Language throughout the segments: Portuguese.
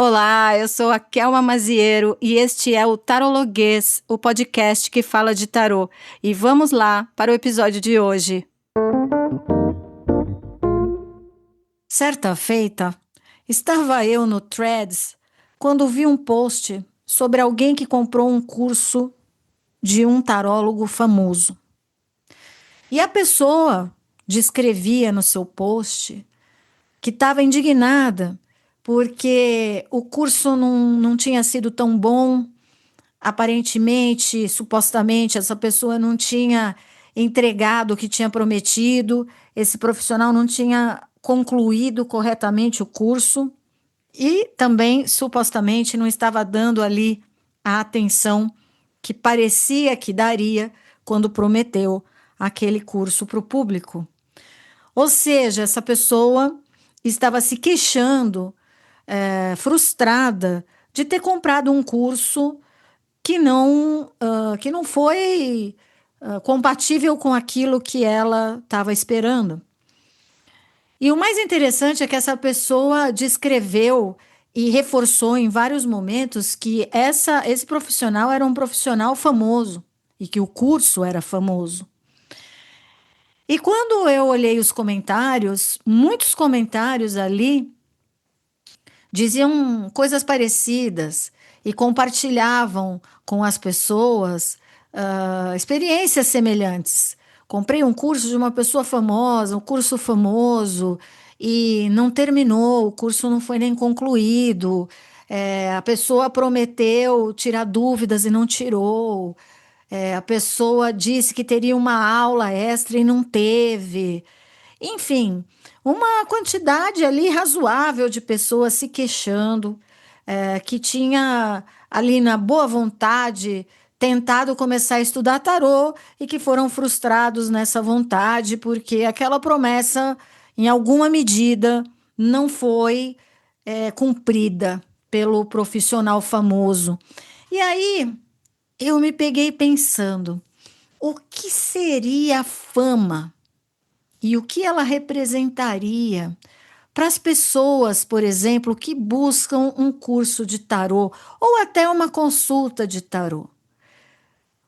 Olá, eu sou a Kelma Maziero e este é o Tarologuês, o podcast que fala de tarô. E vamos lá para o episódio de hoje. Certa feita, estava eu no Threads quando vi um post sobre alguém que comprou um curso de um tarólogo famoso. E a pessoa descrevia no seu post que estava indignada porque o curso não tinha sido tão bom. Aparentemente, supostamente, essa pessoa não tinha entregado o que tinha prometido, esse profissional não tinha concluído corretamente o curso e também, supostamente, não estava dando ali a atenção que parecia que daria quando prometeu aquele curso para o público. Ou seja, essa pessoa estava se queixando, frustrada, de ter comprado um curso que não foi compatível com aquilo que ela estava esperando. E o mais interessante é que essa pessoa descreveu e reforçou em vários momentos que esse profissional era um profissional famoso e que o curso era famoso. E quando eu olhei os comentários, muitos comentários ali diziam coisas parecidas e compartilhavam com as pessoas experiências semelhantes. Comprei um curso de uma pessoa famosa, um curso famoso, e não terminou, o curso não foi nem concluído. A pessoa prometeu tirar dúvidas e não tirou. A pessoa disse que teria uma aula extra e não teve. Enfim, uma quantidade ali razoável de pessoas se queixando, que tinha ali na boa vontade tentado começar a estudar tarô e que foram frustrados nessa vontade porque aquela promessa, em alguma medida, não foi cumprida pelo profissional famoso. E aí eu me peguei pensando, o que seria a fama? E o que ela representaria para as pessoas, por exemplo, que buscam um curso de tarô ou até uma consulta de tarô?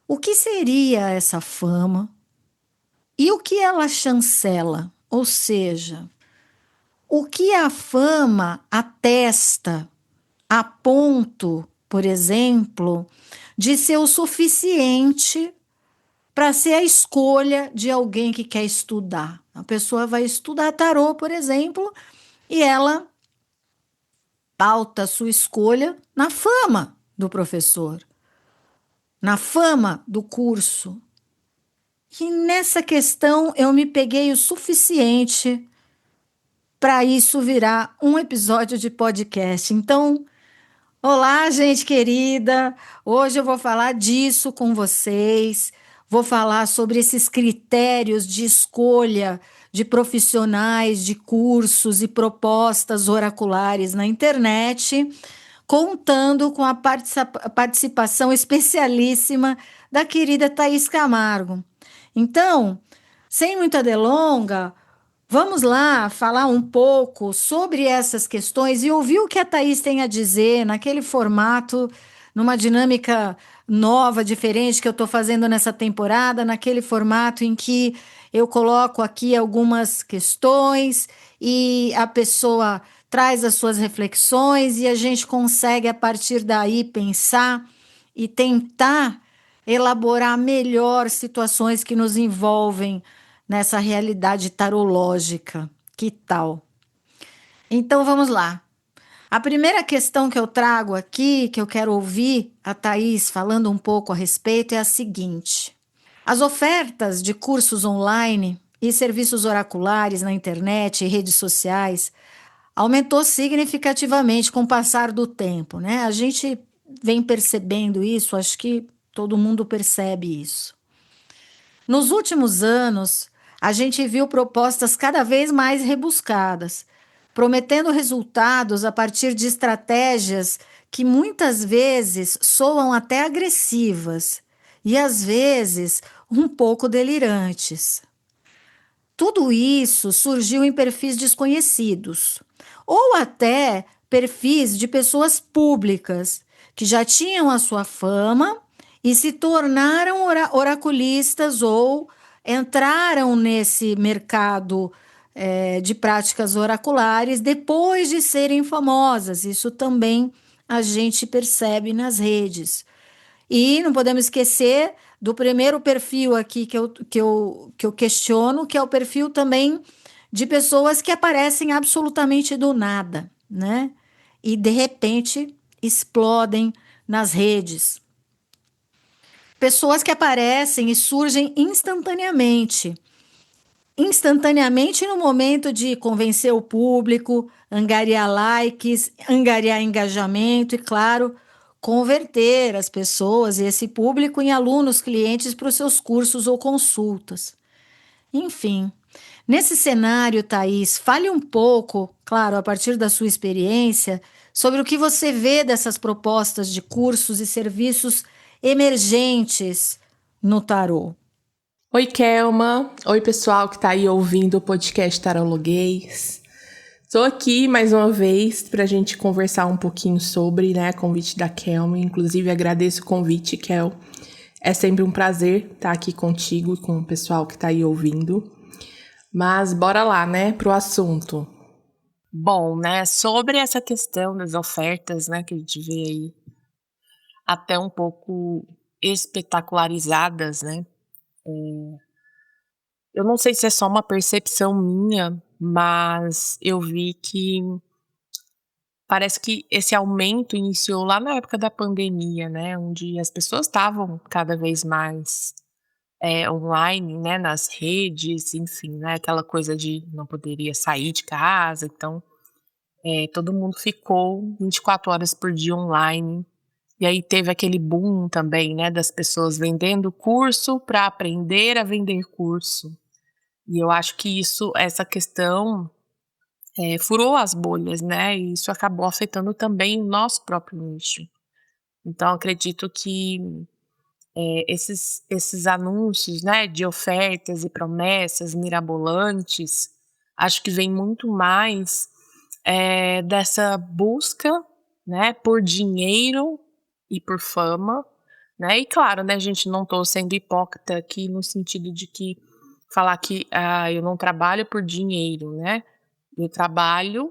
O que seria essa fama e o que ela chancela? Ou seja, o que a fama atesta a ponto, por exemplo, de ser o suficiente para ser a escolha de alguém que quer estudar. A pessoa vai estudar tarô, por exemplo, e ela pauta a sua escolha na fama do professor, na fama do curso. E nessa questão eu me peguei o suficiente para isso virar um episódio de podcast. Então, olá, gente querida. Hoje eu vou falar disso com vocês. Vou falar sobre esses critérios de escolha de profissionais, de cursos e propostas oraculares na internet, contando com a participação especialíssima da querida Thaís Camargo. Então, sem muita delonga, vamos lá falar um pouco sobre essas questões e ouvir o que a Thaís tem a dizer naquele formato, numa dinâmica nova, diferente que eu estou fazendo nessa temporada, naquele formato em que eu coloco aqui algumas questões e a pessoa traz as suas reflexões e a gente consegue, a partir daí, pensar e tentar elaborar melhor situações que nos envolvem nessa realidade tarológica. Que tal? Então vamos lá. A primeira questão que eu trago aqui, que eu quero ouvir a Thaís falando um pouco a respeito, é a seguinte: as ofertas de cursos online e serviços oraculares na internet e redes sociais aumentou significativamente com o passar do tempo, né? A gente vem percebendo isso, acho que todo mundo percebe isso. Nos últimos anos, a gente viu propostas cada vez mais rebuscadas, prometendo resultados a partir de estratégias que muitas vezes soam até agressivas e às vezes um pouco delirantes. Tudo isso surgiu em perfis desconhecidos, ou até perfis de pessoas públicas que já tinham a sua fama e se tornaram oraculistas ou entraram nesse mercado de práticas oraculares depois de serem famosas. Isso também a gente percebe nas redes. E não podemos esquecer do primeiro perfil aqui que eu questiono, que é o perfil também de pessoas que aparecem absolutamente do nada, né? E de repente explodem nas redes. Pessoas que aparecem e surgem instantaneamente no momento de convencer o público, angariar likes, angariar engajamento e, claro, converter as pessoas e esse público em alunos clientes para os seus cursos ou consultas. Enfim, nesse cenário, Thaís, fale um pouco, claro, a partir da sua experiência, sobre o que você vê dessas propostas de cursos e serviços emergentes no tarô. Oi, Kelma. Oi, pessoal que tá aí ouvindo o podcast Tarologuês. Estou aqui mais uma vez para a gente conversar um pouquinho sobre, né, convite da Kelma. Inclusive, agradeço o convite, Kel. É sempre um prazer estar aqui contigo e com o pessoal que tá aí ouvindo. Mas bora lá, né, pro assunto. Bom, né, sobre essa questão das ofertas, né, que a gente vê aí até um pouco espetacularizadas, né? Eu não sei se é só uma percepção minha, mas eu vi que parece que esse aumento iniciou lá na época da pandemia, né, onde as pessoas estavam cada vez mais online, né, nas redes, enfim, né, aquela coisa de não poderia sair de casa, então todo mundo ficou 24 horas por dia online. E aí teve aquele boom também, né, das pessoas vendendo curso para aprender a vender curso. E eu acho que essa questão furou as bolhas, né, e isso acabou afetando também o nosso próprio nicho. Então acredito que esses anúncios, né, de ofertas e promessas mirabolantes, acho que vem muito mais dessa busca, né, por dinheiro e por fama, né, e claro, né, gente, não estou sendo hipócrita aqui no sentido de que falar que eu não trabalho por dinheiro, né, eu trabalho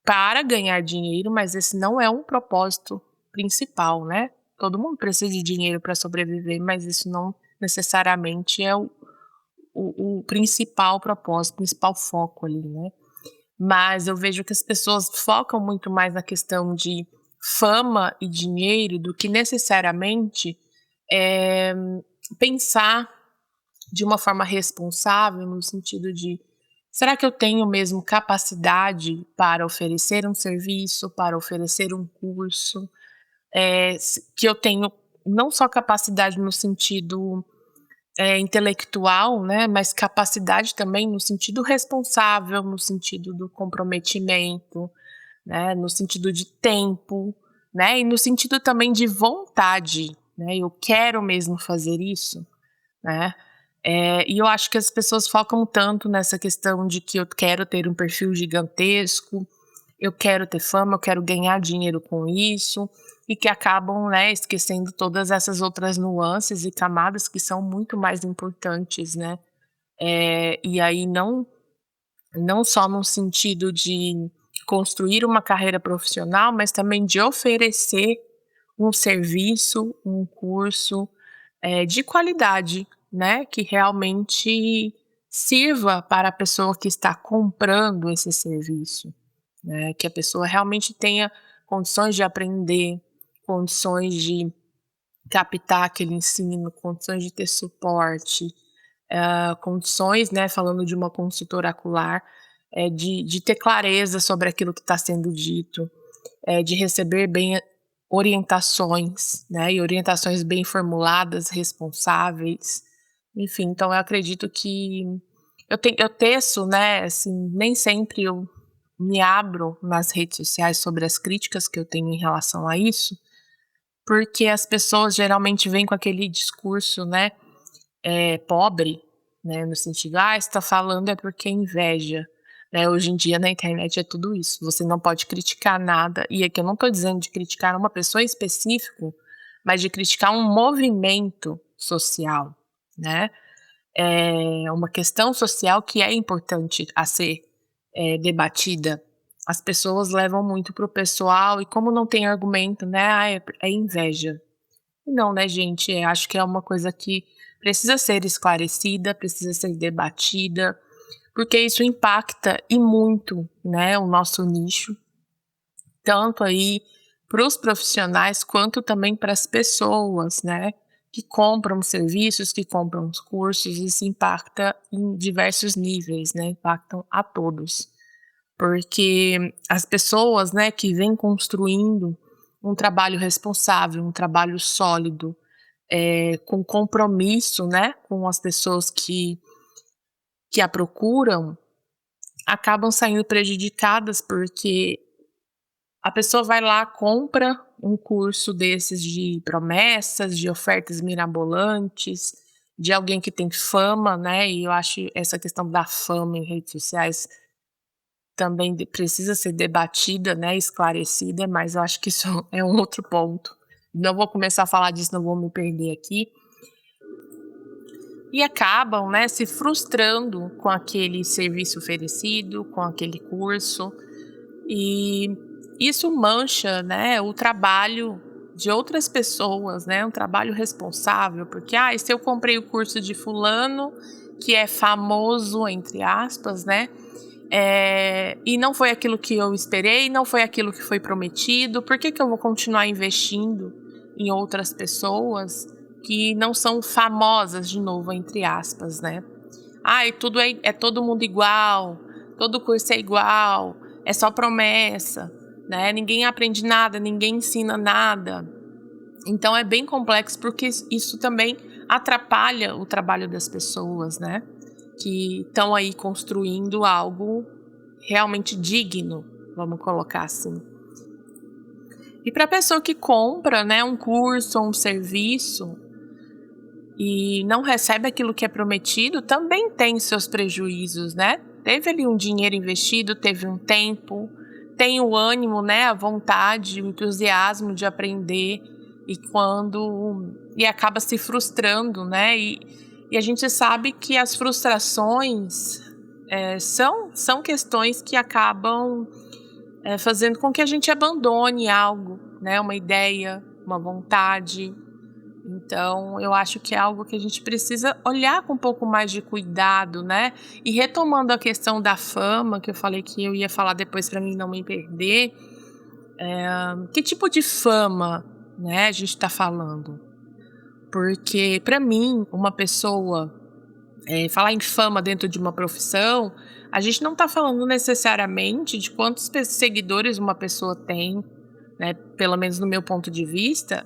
para ganhar dinheiro, mas esse não é um propósito principal, né? Todo mundo precisa de dinheiro para sobreviver, mas isso não necessariamente é o principal propósito, o principal foco ali, né? Mas eu vejo que as pessoas focam muito mais na questão de fama e dinheiro do que necessariamente é, pensar de uma forma responsável, no sentido de: será que eu tenho mesmo capacidade para oferecer um serviço, para oferecer um curso? Que eu tenho não só capacidade no sentido intelectual, né, mas capacidade também no sentido responsável, no sentido do comprometimento, né, no sentido de tempo, né, e no sentido também de vontade, né, eu quero mesmo fazer isso, né. E eu acho que as pessoas focam tanto nessa questão de que eu quero ter um perfil gigantesco, eu quero ter fama, eu quero ganhar dinheiro com isso, e que acabam, né, esquecendo todas essas outras nuances e camadas que são muito mais importantes, né. E aí não só no sentido de construir uma carreira profissional, mas também de oferecer um serviço, um curso, de qualidade, né, que realmente sirva para a pessoa que está comprando esse serviço, né, que a pessoa realmente tenha condições de aprender, condições de captar aquele ensino, condições de ter suporte, condições, né, falando de uma consultora ocular, de ter clareza sobre aquilo que está sendo dito, de receber bem orientações, né, e orientações bem formuladas, responsáveis, enfim. Então eu acredito que eu teço, né, assim, nem sempre eu me abro nas redes sociais sobre as críticas que eu tenho em relação a isso, porque as pessoas geralmente vêm com aquele discurso, né, pobre, né, no sentido: "Ah, você tá falando é porque é inveja". né? Hoje em dia na internet é tudo isso, você não pode criticar nada, e aqui eu não estou dizendo de criticar uma pessoa em específico, mas de criticar um movimento social, né? É uma questão social que é importante a ser debatida. As pessoas levam muito pro pessoal e como não tem argumento, né, é inveja. Não, né, gente, acho que é uma coisa que precisa ser esclarecida, precisa ser debatida, porque isso impacta e muito, né, o nosso nicho, tanto aí para os profissionais quanto também para as pessoas, né, que compram serviços, que compram os cursos, isso impacta em diversos níveis, né, impactam a todos. Porque as pessoas, né, que vêm construindo um trabalho responsável, um trabalho sólido, com compromisso, né, com as pessoas que a procuram, acabam saindo prejudicadas porque a pessoa vai lá, compra um curso desses de promessas, de ofertas mirabolantes, de alguém que tem fama, né, e eu acho essa questão da fama em redes sociais também precisa ser debatida, né, esclarecida, mas eu acho que isso é um outro ponto. Não vou começar a falar disso, não vou me perder aqui. E acabam, né, se frustrando com aquele serviço oferecido, com aquele curso, e isso mancha, né, o trabalho de outras pessoas, né, um trabalho responsável, porque, se eu comprei o curso de fulano, que é famoso, entre aspas, né, e não foi aquilo que eu esperei, não foi aquilo que foi prometido, por que eu vou continuar investindo em outras pessoas que não são famosas, de novo, entre aspas, né? E tudo é todo mundo igual, todo curso é igual, é só promessa, né? Ninguém aprende nada, ninguém ensina nada. Então é bem complexo porque isso também atrapalha o trabalho das pessoas, né? Que estão aí construindo algo realmente digno, vamos colocar assim. E para a pessoa que compra, né, um curso ou um serviço e não recebe aquilo que é prometido, também tem seus prejuízos, né? Teve ali um dinheiro investido, teve um tempo, tem o ânimo, né, a vontade, o entusiasmo de aprender e acaba se frustrando, né? E a gente sabe que as frustrações são questões que acabam fazendo com que a gente abandone algo, né? Uma ideia, uma vontade. Então, eu acho que é algo que a gente precisa olhar com um pouco mais de cuidado, né? E retomando a questão da fama, que eu falei que eu ia falar depois para mim não me perder, que tipo de fama, né, a gente está falando? Porque, para mim, uma pessoa, falar em fama dentro de uma profissão, a gente não está falando necessariamente de quantos seguidores uma pessoa tem, né? Pelo menos no meu ponto de vista,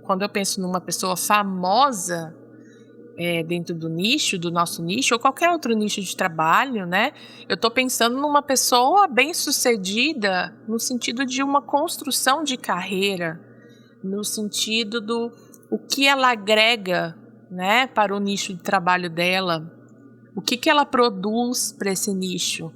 quando eu penso numa pessoa famosa dentro do nosso nicho, ou qualquer outro nicho de trabalho, né? Eu estou pensando numa pessoa bem-sucedida no sentido de uma construção de carreira, no sentido do o que ela agrega, né, para o nicho de trabalho dela, o que ela produz para esse nicho,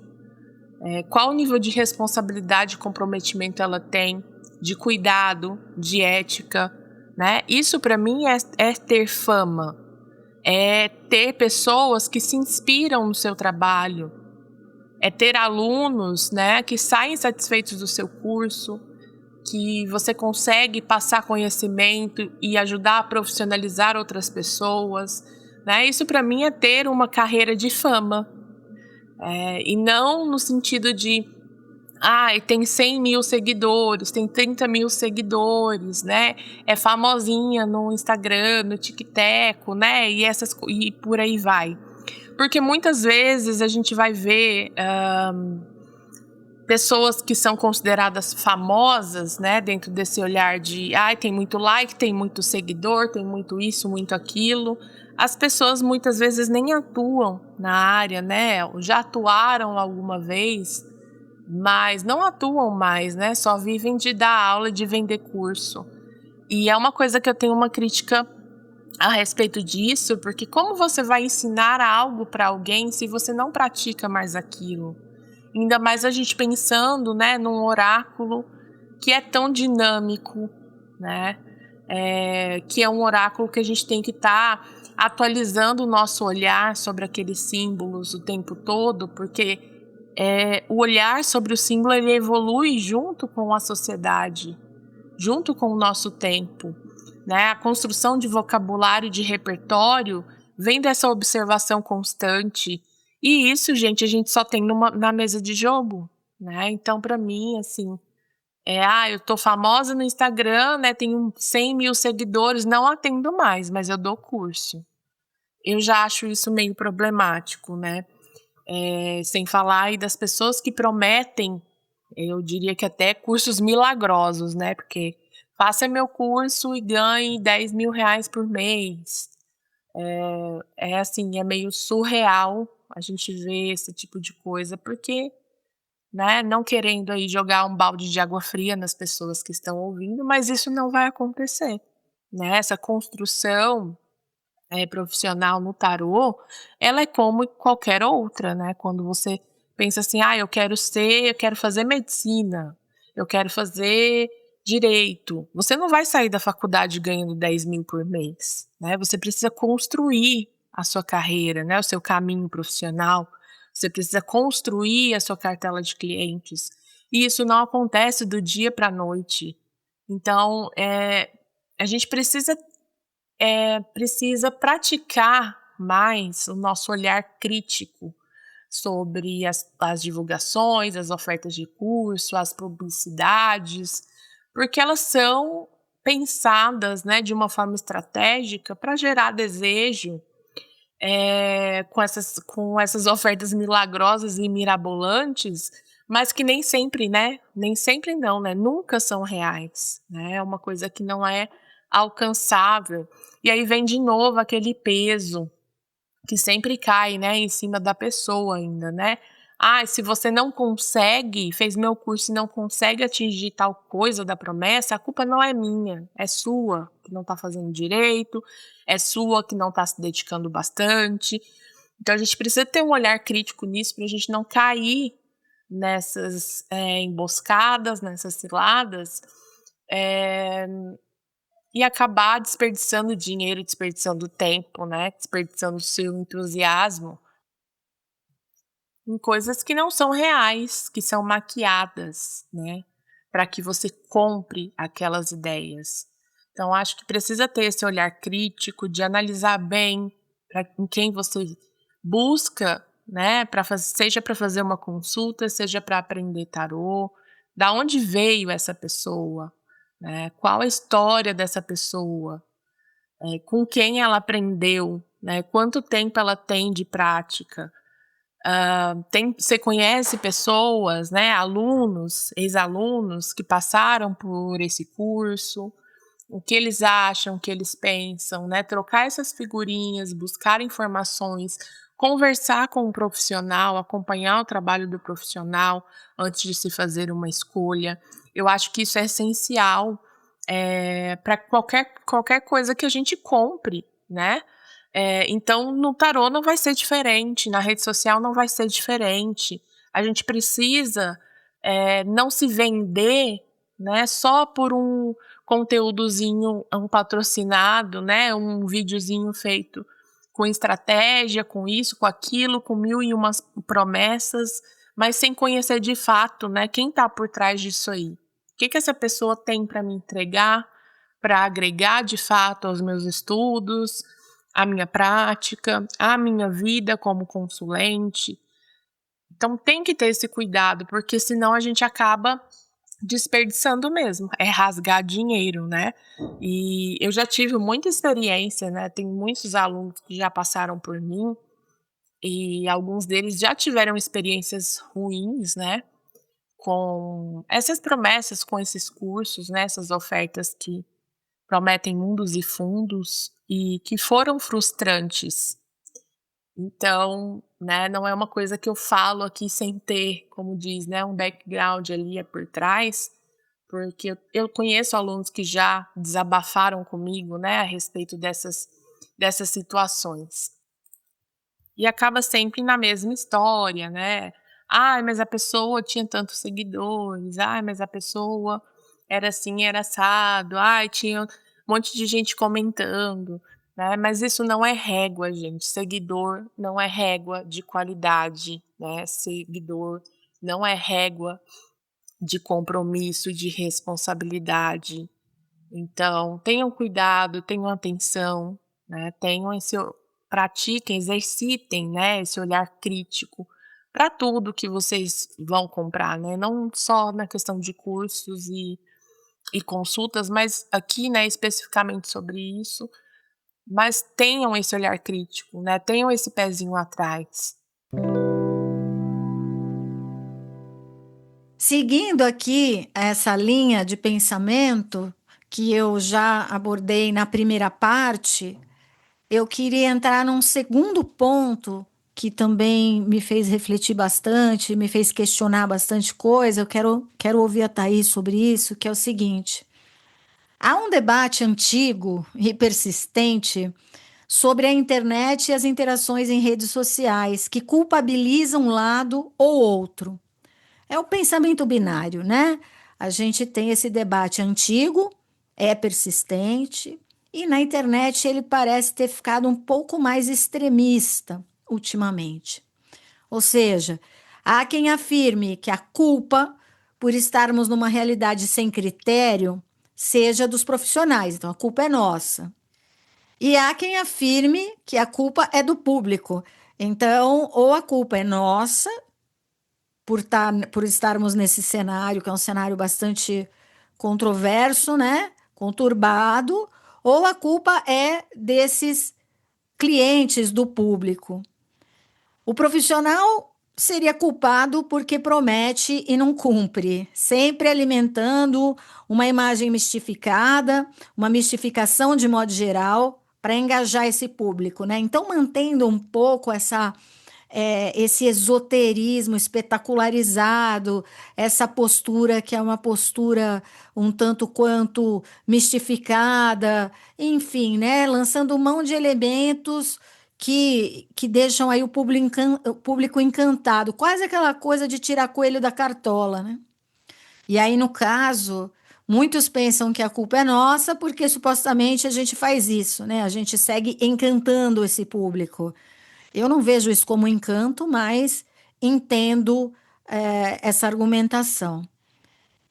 qual o nível de responsabilidade e comprometimento ela tem, de cuidado, de ética, né? Isso para mim é ter fama, é ter pessoas que se inspiram no seu trabalho, é ter alunos, né, que saem satisfeitos do seu curso, que você consegue passar conhecimento e ajudar a profissionalizar outras pessoas, né? Isso para mim é ter uma carreira de fama, e não no sentido de tem 100 mil seguidores, tem 30 mil seguidores, né? É famosinha no Instagram, no TikTok, né? E por aí vai. Porque muitas vezes a gente vai ver pessoas que são consideradas famosas, né? Dentro desse olhar de tem muito like, tem muito seguidor, tem muito isso, muito aquilo. As pessoas muitas vezes nem atuam na área, né? Já atuaram alguma vez, mas não atuam mais, né? Só vivem de dar aula, de vender curso. E é uma coisa que eu tenho uma crítica a respeito disso, porque como você vai ensinar algo para alguém se você não pratica mais aquilo? Ainda mais a gente pensando, né, num oráculo que é tão dinâmico, né? Que é um oráculo que a gente tem que estar atualizando o nosso olhar sobre aqueles símbolos o tempo todo, porque o olhar sobre o símbolo ele evolui junto com a sociedade, junto com o nosso tempo, né? A construção de vocabulário e de repertório vem dessa observação constante. E isso, gente, a gente só tem na mesa de jogo, né? Então, para mim, assim, eu tô famosa no Instagram, né? Tenho 100 mil seguidores, não atendo mais, mas eu dou curso. Eu já acho isso meio problemático, né? Sem falar aí das pessoas que prometem, eu diria que até cursos milagrosos, né? Porque faça meu curso e ganhe 10 mil reais por mês. Assim, é meio surreal a gente ver esse tipo de coisa, porque, né, não querendo aí jogar um balde de água fria nas pessoas que estão ouvindo, mas isso não vai acontecer, né? Essa construção profissional no tarô, ela é como qualquer outra, né? Quando você pensa assim, eu quero fazer medicina, eu quero fazer direito. Você não vai sair da faculdade ganhando 10 mil por mês, né? Você precisa construir a sua carreira, né? O seu caminho profissional. Você precisa construir a sua cartela de clientes. E isso não acontece do dia para a noite. Então, a gente precisa praticar mais o nosso olhar crítico sobre as divulgações, as ofertas de curso, as publicidades, porque elas são pensadas, né, de uma forma estratégica para gerar desejo, com essas ofertas milagrosas e mirabolantes, mas que nem sempre, né, nem sempre não, né, nunca são reais, né, é uma coisa que não é alcançável. E aí vem de novo aquele peso que sempre cai, né, em cima da pessoa ainda, né. Se você não consegue, fez meu curso e não consegue atingir tal coisa da promessa, a culpa não é minha, é sua, que não tá fazendo direito, é sua que não tá se dedicando bastante. Então a gente precisa ter um olhar crítico nisso pra gente não cair nessas, emboscadas, nessas ciladas, eh, e acabar desperdiçando dinheiro, desperdiçando tempo, né, desperdiçando o seu entusiasmo em coisas que não são reais, que são maquiadas, né, para que você compre aquelas ideias. Então acho que precisa ter esse olhar crítico de analisar bem em quem você busca, né, seja para fazer uma consulta, seja para aprender tarô, da onde veio essa pessoa, né, qual a história dessa pessoa, com quem ela aprendeu, né, quanto tempo ela tem de prática. Você conhece pessoas, né, alunos, ex-alunos que passaram por esse curso, o que eles acham, o que eles pensam, né, trocar essas figurinhas, buscar informações, conversar com o profissional, acompanhar o trabalho do profissional antes de se fazer uma escolha. Eu acho que isso é essencial, para qualquer coisa que a gente compre, né. Então no tarô não vai ser diferente, na rede social não vai ser diferente. A gente precisa, não se vender, né, só por um conteúdozinho, um patrocinado, né, um videozinho feito com estratégia, com isso, com aquilo, com 1001 promessas, mas sem conhecer de fato, né, quem está por trás disso aí. O que essa pessoa tem para me entregar, para agregar de fato aos meus estudos, à minha prática, à minha vida como consulente. Então tem que ter esse cuidado, porque senão a gente acaba desperdiçando mesmo, é rasgar dinheiro, né. E eu já tive muita experiência, né, tem muitos alunos que já passaram por mim, e alguns deles já tiveram experiências ruins, né, com essas promessas, com esses cursos, né, essas ofertas que prometem mundos e fundos e que foram frustrantes. Então, né, não é uma coisa que eu falo aqui sem ter, como diz, né, um background ali por trás, porque eu conheço alunos que já desabafaram comigo, né, a respeito dessas situações. E acaba sempre na mesma história, né? Ai, mas a pessoa tinha tantos seguidores. Ai, mas a pessoa era assim, era assado. Ai, tinha um monte de gente comentando, né? Mas isso não é régua, gente. Seguidor não é régua de qualidade, né? Seguidor não é régua de compromisso, de responsabilidade. Então, tenham cuidado, tenham atenção, né? Pratiquem, exercitem, né, esse olhar crítico para tudo que vocês vão comprar, né? Não só na questão de cursos e consultas, mas aqui, né, especificamente sobre isso, mas tenham esse olhar crítico, né? Tenham esse pezinho atrás. Seguindo aqui essa linha de pensamento que eu já abordei na primeira parte, eu queria entrar num segundo ponto que também me fez refletir bastante, me fez questionar bastante coisa. Eu quero ouvir a Thaís sobre isso, que é o seguinte: há um debate antigo e persistente sobre a internet e as interações em redes sociais que culpabilizam um lado ou outro. É o pensamento binário, né? A gente tem esse debate antigo, é persistente, e na internet ele parece ter ficado um pouco mais extremista ultimamente. Ou seja, há quem afirme que a culpa por estarmos numa realidade sem critério seja dos profissionais, então a culpa é nossa. E há quem afirme que a culpa é do público. Então, ou a culpa é nossa por estarmos nesse cenário, que é um cenário bastante controverso, né? Conturbado, ou a culpa é desses clientes do público. O profissional seria culpado porque promete e não cumpre, sempre alimentando uma imagem mistificada, uma mistificação de modo geral, para engajar esse público, né? Então, mantendo um pouco esse esoterismo espetacularizado, essa postura que é uma postura um tanto quanto mistificada, enfim, né? Lançando mão de elementos que deixam aí o público encantado, quase aquela coisa de tirar coelho da cartola, né? E aí, no caso, muitos pensam que a culpa é nossa porque supostamente a gente faz isso, né? A gente segue encantando esse público. Eu não vejo isso como encanto, mas entendo essa argumentação.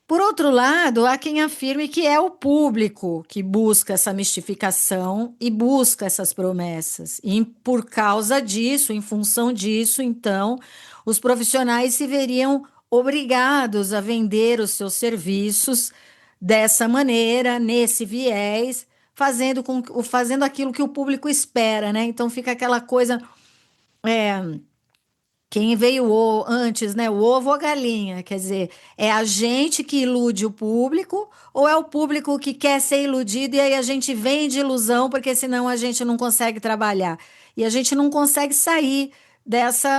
Por outro lado, há quem afirme que é o público que busca essa mistificação e busca essas promessas. E por causa disso, em função disso, então, os profissionais se veriam obrigados a vender os seus serviços dessa maneira, nesse viés, fazendo aquilo que o público espera, né? Então fica aquela coisa quem veio antes, né? O ovo ou a galinha? Quer dizer, é a gente que ilude o público ou é o público que quer ser iludido e aí a gente vende ilusão porque senão a gente não consegue trabalhar. E a gente não consegue sair desse,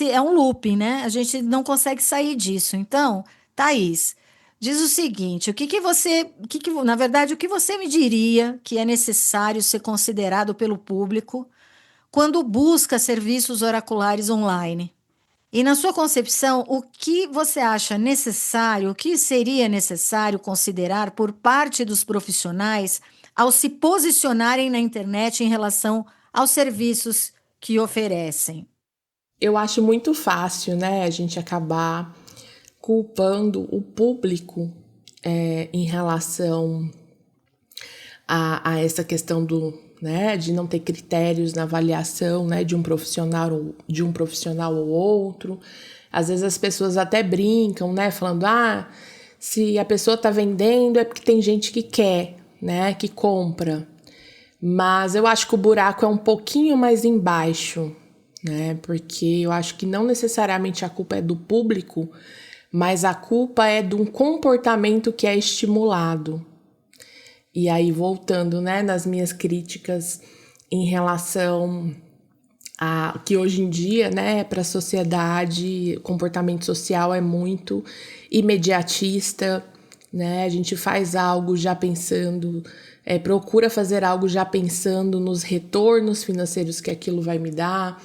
é um looping, né? A gente não consegue sair disso. Então, Thaís, diz o seguinte, na verdade, o que você me diria que é necessário ser considerado pelo público quando busca serviços oraculares online? E na sua concepção, o que você acha necessário, o que seria necessário considerar por parte dos profissionais ao se posicionarem na internet em relação aos serviços que oferecem? Eu acho muito fácil, né, a gente acabar culpando o público em relação a essa questão né, de não ter critérios na avaliação, né, de um profissional ou outro. Às vezes as pessoas até brincam, né, falando, se a pessoa está vendendo é porque tem gente que quer, né, que compra. Mas eu acho que o buraco é um pouquinho mais embaixo, né, porque eu acho que não necessariamente a culpa é do público, mas a culpa é de um comportamento que é estimulado. E aí, voltando, né, nas minhas críticas em relação a que hoje em dia, né, para a sociedade, o comportamento social é muito imediatista, né? A gente faz algo já pensando, procura fazer algo já pensando nos retornos financeiros que aquilo vai me dar.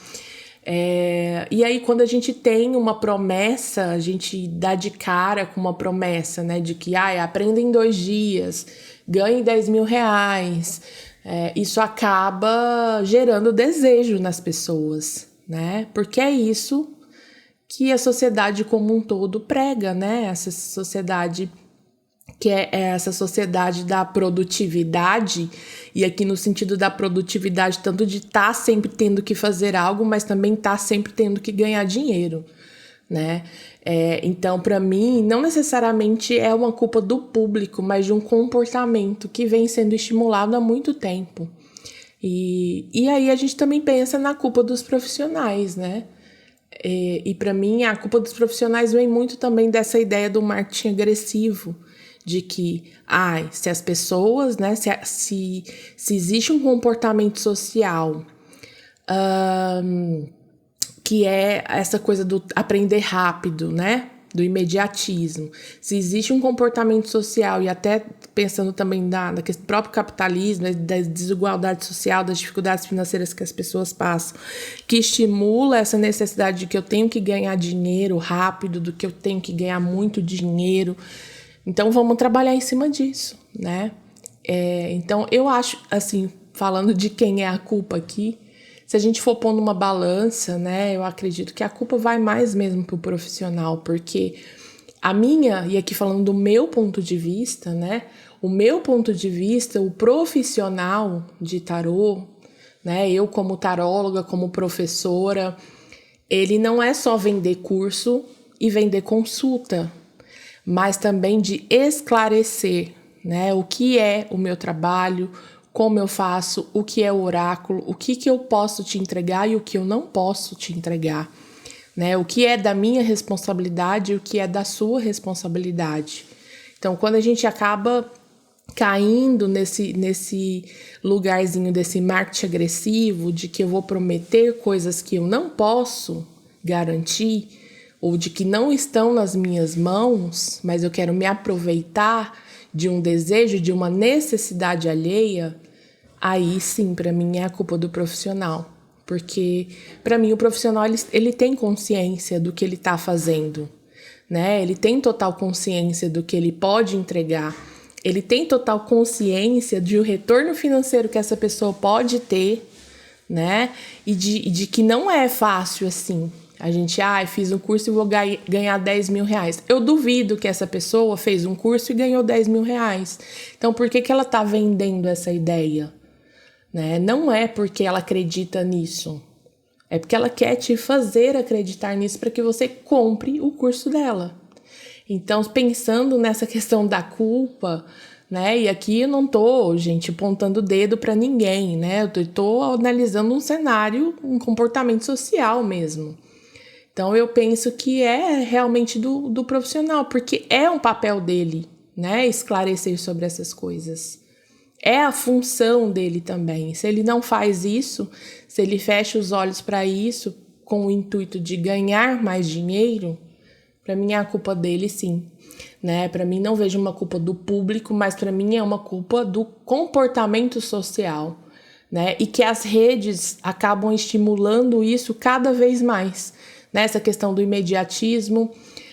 E aí, quando a gente tem uma promessa, a gente dá de cara com uma promessa, né? De que, aprenda em 2 dias, ganhe 10 mil reais. Isso acaba gerando desejo nas pessoas, né? Porque é isso que a sociedade como um todo prega, né? Essa sociedade que é essa sociedade da produtividade, e aqui no sentido da produtividade, tanto de estar sempre tendo que fazer algo, mas também estar sempre tendo que ganhar dinheiro, né? Então, para mim, não necessariamente é uma culpa do público, mas de um comportamento que vem sendo estimulado há muito tempo. E aí a gente também pensa na culpa dos profissionais, né? E para mim, a culpa dos profissionais vem muito também dessa ideia do marketing agressivo, de que, se as pessoas, né, se existe um comportamento social que é essa coisa do aprender rápido, né, do imediatismo, se existe um comportamento social, e até pensando também do próprio capitalismo, né, da desigualdade social, das dificuldades financeiras que as pessoas passam, que estimula essa necessidade de que eu tenho que ganhar dinheiro rápido, do que eu tenho que ganhar muito dinheiro. Então, vamos trabalhar em cima disso, né? Então, eu acho, assim, falando de quem é a culpa aqui, se a gente for pondo uma balança, né, eu acredito que a culpa vai mais mesmo pro profissional, porque a minha, e aqui falando do meu ponto de vista, né, o meu ponto de vista, o profissional de tarô, né, eu como taróloga, como professora, ele não é só vender curso e vender consulta, mas também de esclarecer, né, o que é o meu trabalho, como eu faço, o que é o oráculo, o que eu posso te entregar e o que eu não posso te entregar, né, o que é da minha responsabilidade e o que é da sua responsabilidade. Então, quando a gente acaba caindo nesse lugarzinho desse marketing agressivo, de que eu vou prometer coisas que eu não posso garantir, ou de que não estão nas minhas mãos, mas eu quero me aproveitar de um desejo, de uma necessidade alheia, aí sim, para mim, é a culpa do profissional. Porque, para mim, o profissional ele tem consciência do que ele está fazendo, né? Ele tem total consciência do que ele pode entregar. Ele tem total consciência de o retorno financeiro que essa pessoa pode ter, né? E de que não é fácil assim. A gente, fiz um curso e vou ganhar 10 mil reais. Eu duvido que essa pessoa fez um curso e ganhou 10 mil reais. Então, por que ela está vendendo essa ideia? Né? Não é porque ela acredita nisso. É porque ela quer te fazer acreditar nisso para que você compre o curso dela. Então, pensando nessa questão da culpa, né? E aqui eu não tô, gente, apontando o dedo para ninguém, né? Eu tô analisando um cenário, um comportamento social mesmo. Então, eu penso que é realmente do profissional, porque é um papel dele, né? Esclarecer sobre essas coisas. É a função dele também. Se ele não faz isso, se ele fecha os olhos para isso, com o intuito de ganhar mais dinheiro, para mim é a culpa dele, sim. Né? Para mim, não vejo uma culpa do público, mas para mim é uma culpa do comportamento social. Né? E que as redes acabam estimulando isso cada vez mais. Né? Essa questão do imediatismo,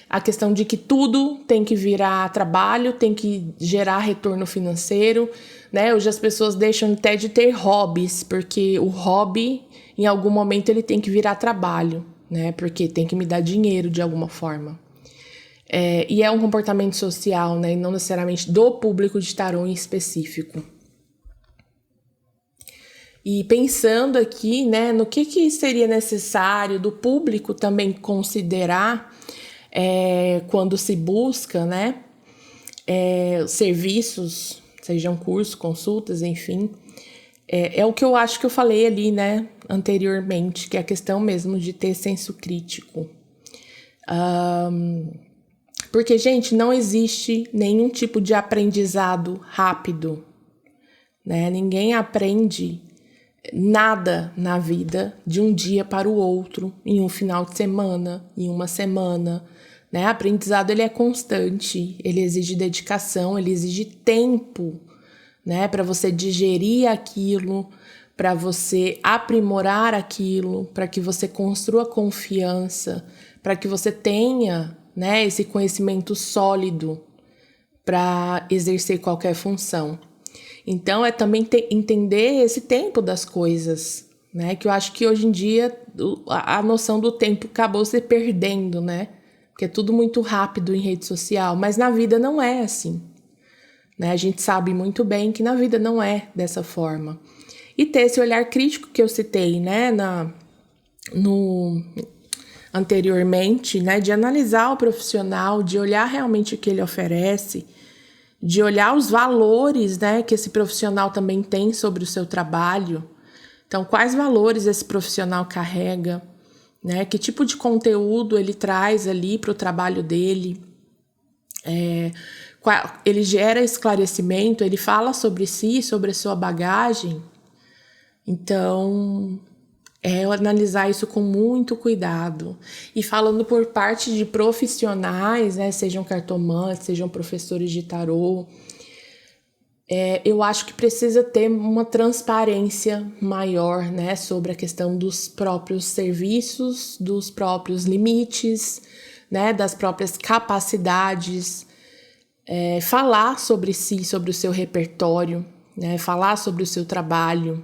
a questão de que tudo tem que virar trabalho, tem que gerar retorno financeiro. Né? Hoje as pessoas deixam até de ter hobbies, porque o hobby, em algum momento, ele tem que virar trabalho, né? Porque tem que me dar dinheiro de alguma forma. E é um comportamento social, né? E não necessariamente do público de tarô em específico. E pensando aqui, né, no que seria necessário do público também considerar quando se busca, né, serviços, sejam cursos, consultas, enfim, é o que eu acho que eu falei ali, né, anteriormente, que é a questão mesmo de ter senso crítico. Porque, gente, não existe nenhum tipo de aprendizado rápido, né? Ninguém aprende nada na vida de um dia para o outro, em um final de semana, em uma semana, né? Aprendizado ele é constante, ele exige dedicação, ele exige tempo, né? Para você digerir aquilo, para você aprimorar aquilo, para que você construa confiança, para que você tenha, né, esse conhecimento sólido para exercer qualquer função. Então, é também entender esse tempo das coisas, né? Que eu acho que hoje em dia a noção do tempo acabou se perdendo, né? Porque é tudo muito rápido em rede social, mas na vida não é assim, né? A gente sabe muito bem que na vida não é dessa forma. E ter esse olhar crítico que eu citei, né, anteriormente, né, de analisar o profissional, de olhar realmente o que ele oferece, de olhar os valores, né, que esse profissional também tem sobre o seu trabalho. Então, quais valores esse profissional carrega, né, que tipo de conteúdo ele traz ali para o trabalho dele. Ele gera esclarecimento, ele fala sobre si, sobre a sua bagagem. Então, analisar isso com muito cuidado. E falando por parte de profissionais, né, sejam cartomantes, sejam professores de tarô, eu acho que precisa ter uma transparência maior, né, sobre a questão dos próprios serviços, dos próprios limites, né, das próprias capacidades, falar sobre si, sobre o seu repertório, né, falar sobre o seu trabalho,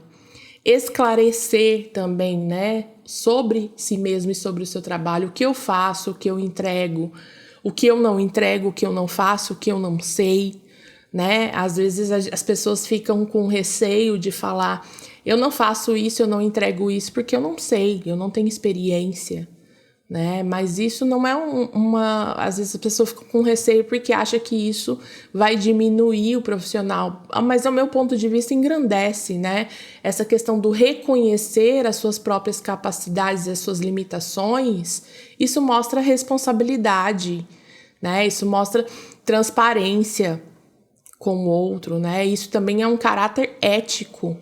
esclarecer também, né, sobre si mesmo e sobre o seu trabalho, o que eu faço, o que eu entrego, o que eu não entrego, o que eu não faço, o que eu não sei, né? Às vezes as pessoas ficam com receio de falar, eu não faço isso, eu não entrego isso, porque eu não sei, eu não tenho experiência, né? Mas isso não é às vezes a pessoa fica com receio porque acha que isso vai diminuir o profissional. Mas, ao meu ponto de vista, engrandece, né? Essa questão do reconhecer as suas próprias capacidades, as suas limitações, isso mostra responsabilidade, né? Isso mostra transparência com o outro, né? Isso também é um caráter ético.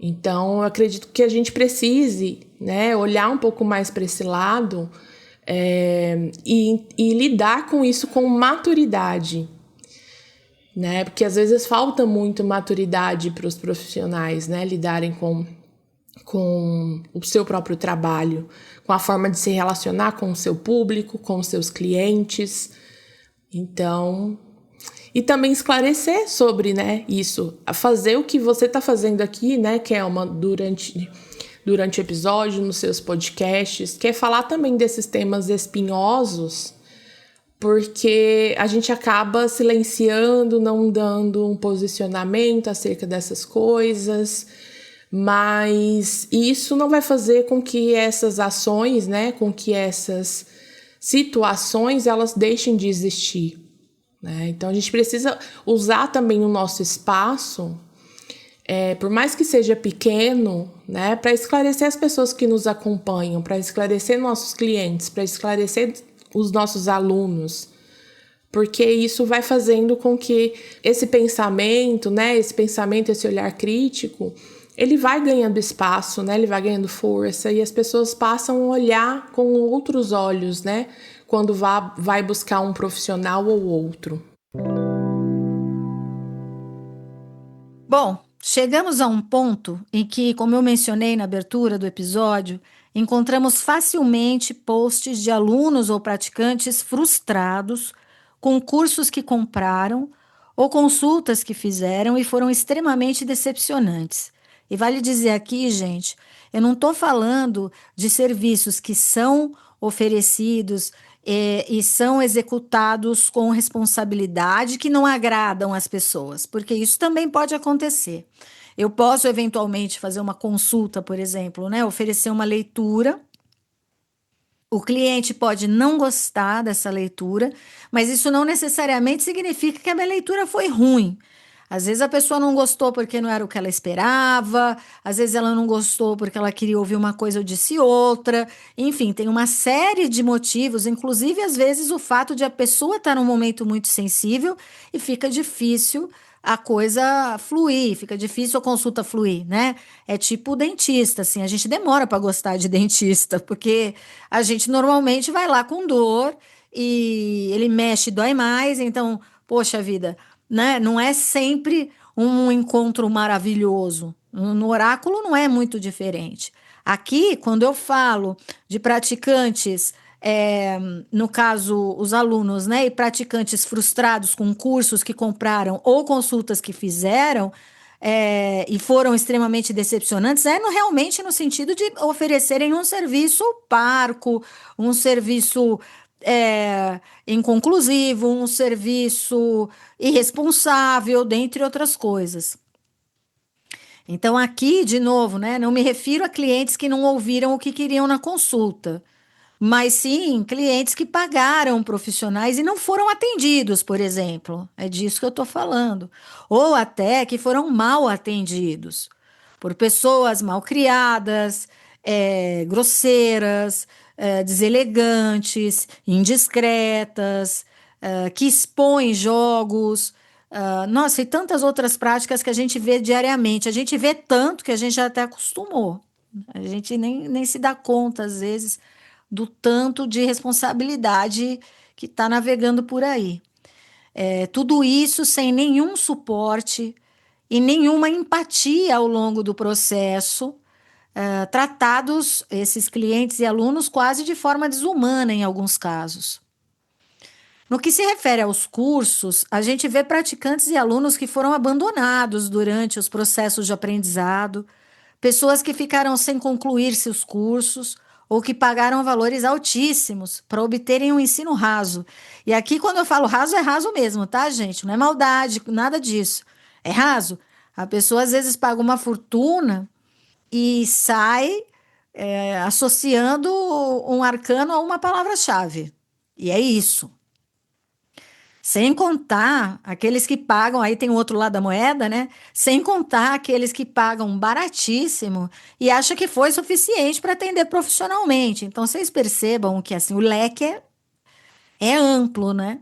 Então, eu acredito que a gente precise, né, olhar um pouco mais para esse lado e lidar com isso com maturidade, né? Porque às vezes falta muito maturidade para os profissionais, né, lidarem com o seu próprio trabalho, com a forma de se relacionar com o seu público, com os seus clientes. Então, e também esclarecer sobre, né, isso, fazer o que você está fazendo aqui, né, Kelma, durante o episódio, nos seus podcasts, que é falar também desses temas espinhosos, porque a gente acaba silenciando, não dando um posicionamento acerca dessas coisas, mas isso não vai fazer com que essas ações, né, com que essas situações, elas deixem de existir. Né? Então, a gente precisa usar também o nosso espaço, por mais que seja pequeno, né, para esclarecer as pessoas que nos acompanham, para esclarecer nossos clientes, para esclarecer os nossos alunos, porque isso vai fazendo com que esse pensamento, né, esse olhar crítico, ele vai ganhando espaço, né, ele vai ganhando força e as pessoas passam a olhar com outros olhos, né, quando vai buscar um profissional ou outro. Bom, chegamos a um ponto em que, como eu mencionei na abertura do episódio, encontramos facilmente posts de alunos ou praticantes frustrados com cursos que compraram ou consultas que fizeram e foram extremamente decepcionantes. E vale dizer aqui, gente, eu não estou falando de serviços que são oferecidos e são executados com responsabilidade que não agradam as pessoas, porque isso também pode acontecer. Eu posso eventualmente fazer uma consulta, por exemplo, né, oferecer uma leitura. O cliente pode não gostar dessa leitura, mas isso não necessariamente significa que a minha leitura foi ruim. Às vezes a pessoa não gostou porque não era o que ela esperava, às vezes ela não gostou porque ela queria ouvir uma coisa ou disse outra. Enfim, tem uma série de motivos, inclusive às vezes o fato de a pessoa estar num momento muito sensível e fica difícil a coisa fluir, fica difícil a consulta fluir, né? É tipo o dentista, assim, a gente demora para gostar de dentista, porque a gente normalmente vai lá com dor e ele mexe e dói mais. Então, poxa vida, né? Não é sempre um encontro maravilhoso. No oráculo não é muito diferente. Aqui, quando eu falo de praticantes, no caso, os alunos, né, e praticantes frustrados com cursos que compraram ou consultas que fizeram, e foram extremamente decepcionantes, realmente no sentido de oferecerem um serviço parco, um serviço inconclusivo, um serviço irresponsável, dentre outras coisas. Então, aqui, de novo, né, não me refiro a clientes que não ouviram o que queriam na consulta, mas sim clientes que pagaram profissionais e não foram atendidos, por exemplo. É disso que eu estou falando. Ou até que foram mal atendidos por pessoas mal criadas, grosseiras, deselegantes, indiscretas, que expõem jogos. Nossa, e tantas outras práticas que a gente vê diariamente. A gente vê tanto que a gente já até acostumou. A gente nem se dá conta, às vezes, do tanto de responsabilidade que está navegando por aí. Tudo isso sem nenhum suporte e nenhuma empatia ao longo do processo, tratados esses clientes e alunos quase de forma desumana em alguns casos. No que se refere aos cursos, a gente vê praticantes e alunos que foram abandonados durante os processos de aprendizado, pessoas que ficaram sem concluir seus cursos ou que pagaram valores altíssimos para obterem um ensino raso. E aqui, quando eu falo raso, é raso mesmo, tá, gente? Não é maldade, nada disso. É raso. A pessoa às vezes paga uma fortuna e sai associando um arcano a uma palavra-chave. E é isso. Sem contar aqueles que pagam, aí tem o outro lado da moeda, né? Sem contar aqueles que pagam baratíssimo e acham que foi suficiente para atender profissionalmente. Então, vocês percebam que assim, o leque é amplo, né?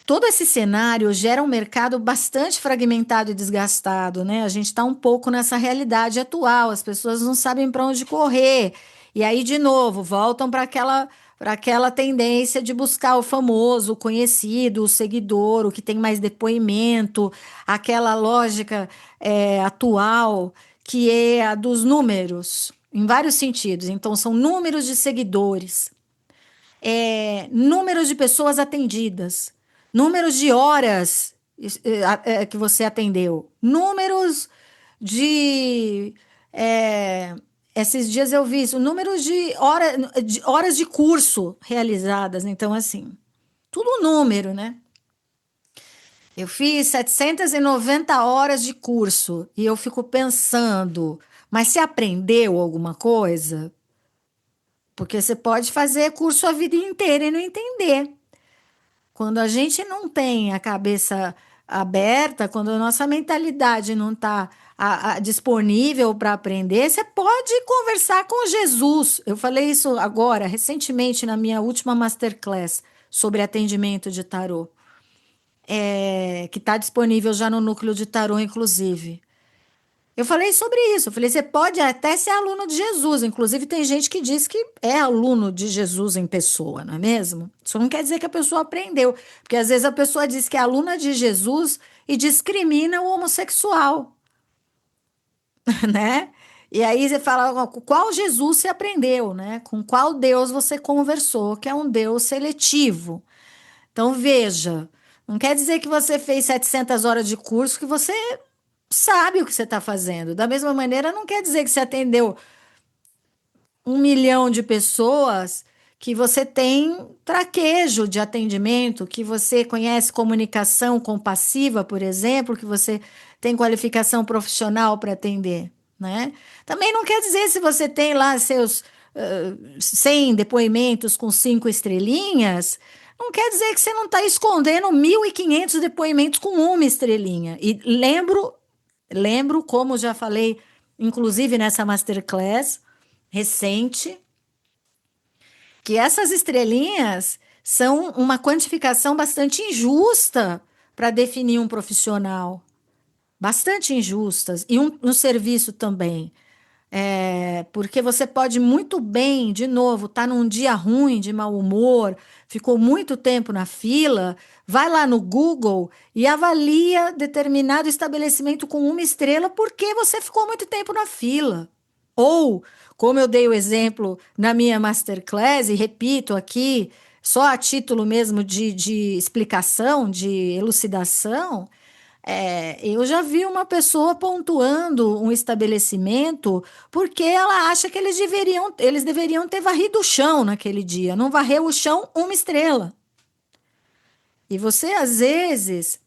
Todo esse cenário gera um mercado bastante fragmentado e desgastado, né? A gente está um pouco nessa realidade atual, as pessoas não sabem para onde correr. E aí, de novo, voltam para aquela tendência de buscar o famoso, o conhecido, o seguidor, o que tem mais depoimento, aquela lógica atual que é a dos números, em vários sentidos. Então, são números de seguidores, números de pessoas atendidas, números de horas que você atendeu, números de. Esses dias eu vi isso, números de horas de curso realizadas. Então, assim, tudo número, né? Eu fiz 790 horas de curso e eu fico pensando, mas você aprendeu alguma coisa? Porque você pode fazer curso a vida inteira e não entender. Quando a gente não tem a cabeça aberta, quando a nossa mentalidade não está disponível para aprender, você pode conversar com Jesus. Eu falei isso agora, recentemente, na minha última masterclass sobre atendimento de tarô, que está disponível já no núcleo de tarô, inclusive. Eu falei sobre isso. Eu falei, você pode até ser aluno de Jesus. Inclusive, tem gente que diz que é aluno de Jesus em pessoa, não é mesmo? Isso não quer dizer que a pessoa aprendeu. Porque às vezes a pessoa diz que é aluna de Jesus e discrimina o homossexual, né? E aí você fala, qual Jesus você aprendeu, né? Com qual Deus você conversou, que é um Deus seletivo. Então, veja, não quer dizer que você fez 700 horas de curso que você sabe o que você está fazendo. Da mesma maneira, não quer dizer que você atendeu 1 milhão de pessoas, que você tem traquejo de atendimento, que você conhece comunicação compassiva, por exemplo, que você tem qualificação profissional para atender, né? Também não quer dizer se você tem lá seus 100 depoimentos com 5 estrelinhas, não quer dizer que você não está escondendo 1.500 depoimentos com 1 estrelinha. E lembro, como já falei, inclusive nessa masterclass recente, que essas estrelinhas são uma quantificação bastante injusta para definir um profissional. Bastante injustas. E um serviço também. Porque você pode muito bem, de novo, estar num dia ruim, de mau humor, ficou muito tempo na fila, vai lá no Google e avalia determinado estabelecimento com 1 estrela porque você ficou muito tempo na fila. Ou, como eu dei o exemplo na minha masterclass, e repito aqui, só a título mesmo de explicação, de elucidação. Eu já vi uma pessoa pontuando um estabelecimento porque ela acha que eles deveriam ter varrido o chão naquele dia. Não varreu o chão 1 estrela. E você, às vezes,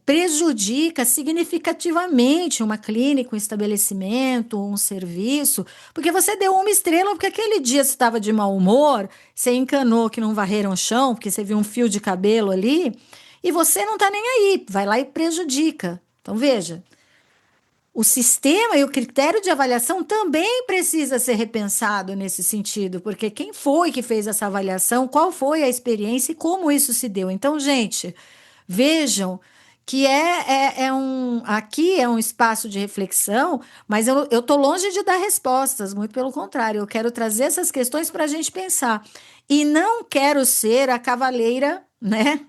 prejudica significativamente uma clínica, um estabelecimento, um serviço, porque você deu 1 estrela porque aquele dia você estava de mau humor, você encanou que não varreram o chão, porque você viu um fio de cabelo ali, e você não está nem aí, vai lá e prejudica. Então, veja, o sistema e o critério de avaliação também precisa ser repensado nesse sentido, porque quem foi que fez essa avaliação, qual foi a experiência e como isso se deu. Então, gente, vejam que aqui é um espaço de reflexão, mas eu estou longe de dar respostas, muito pelo contrário, eu quero trazer essas questões para a gente pensar. E não quero ser a cavaleira, né?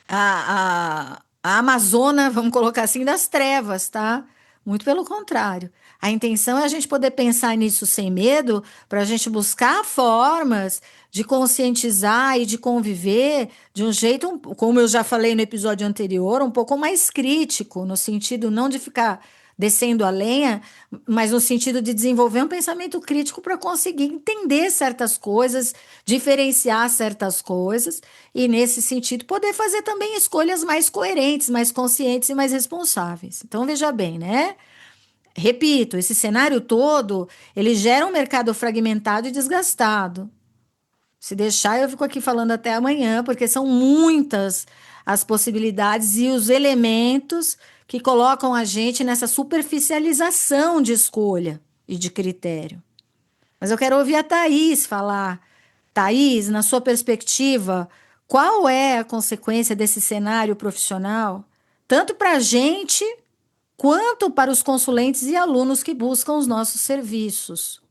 A Amazona, vamos colocar assim, das trevas, tá? Muito pelo contrário. A intenção é a gente poder pensar nisso sem medo, para a gente buscar formas de conscientizar e de conviver de um jeito, como eu já falei no episódio anterior, um pouco mais crítico, no sentido não de ficar descendo a lenha, mas no sentido de desenvolver um pensamento crítico para conseguir entender certas coisas, diferenciar certas coisas e, nesse sentido, poder fazer também escolhas mais coerentes, mais conscientes e mais responsáveis. Então, veja bem, né? Repito, esse cenário todo, ele gera um mercado fragmentado e desgastado. Se deixar, eu fico aqui falando até amanhã, porque são muitas as possibilidades e os elementos que colocam a gente nessa superficialização de escolha e de critério. Mas eu quero ouvir a Thaís falar. Thaís, na sua perspectiva, qual é a consequência desse cenário profissional, tanto para a gente quanto para os consulentes e alunos que buscam os nossos serviços?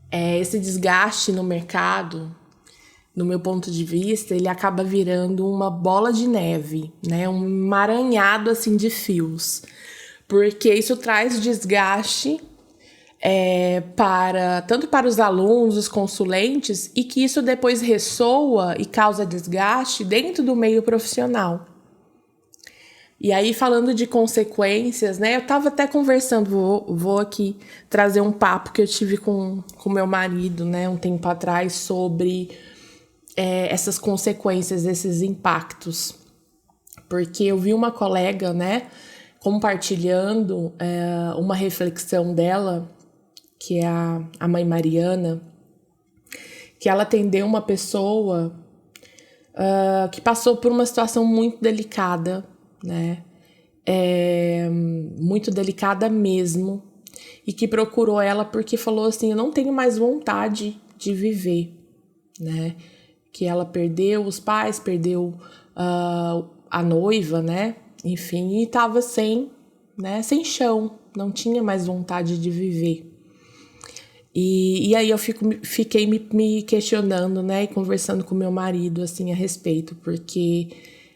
Esse desgaste no mercado, no meu ponto de vista, ele acaba virando uma bola de neve, né? Um emaranhado assim de fios. Porque isso traz desgaste tanto para os alunos, os consulentes, e que isso depois ressoa e causa desgaste dentro do meio profissional. E aí, falando de consequências, né? Eu estava até conversando, vou aqui trazer um papo que eu tive com meu marido, né? Um tempo atrás, sobre essas consequências, esses impactos. Porque eu vi uma colega, né? Compartilhando uma reflexão dela, que é a mãe Mariana, que ela atendeu uma pessoa que passou por uma situação muito delicada, né? Muito delicada mesmo, e que procurou ela porque falou assim: eu não tenho mais vontade de viver, né? Que ela perdeu os pais, perdeu a noiva, né? Enfim, e estava sem chão, não tinha mais vontade de viver. E aí eu fiquei me questionando, né, e conversando com meu marido, assim, a respeito, porque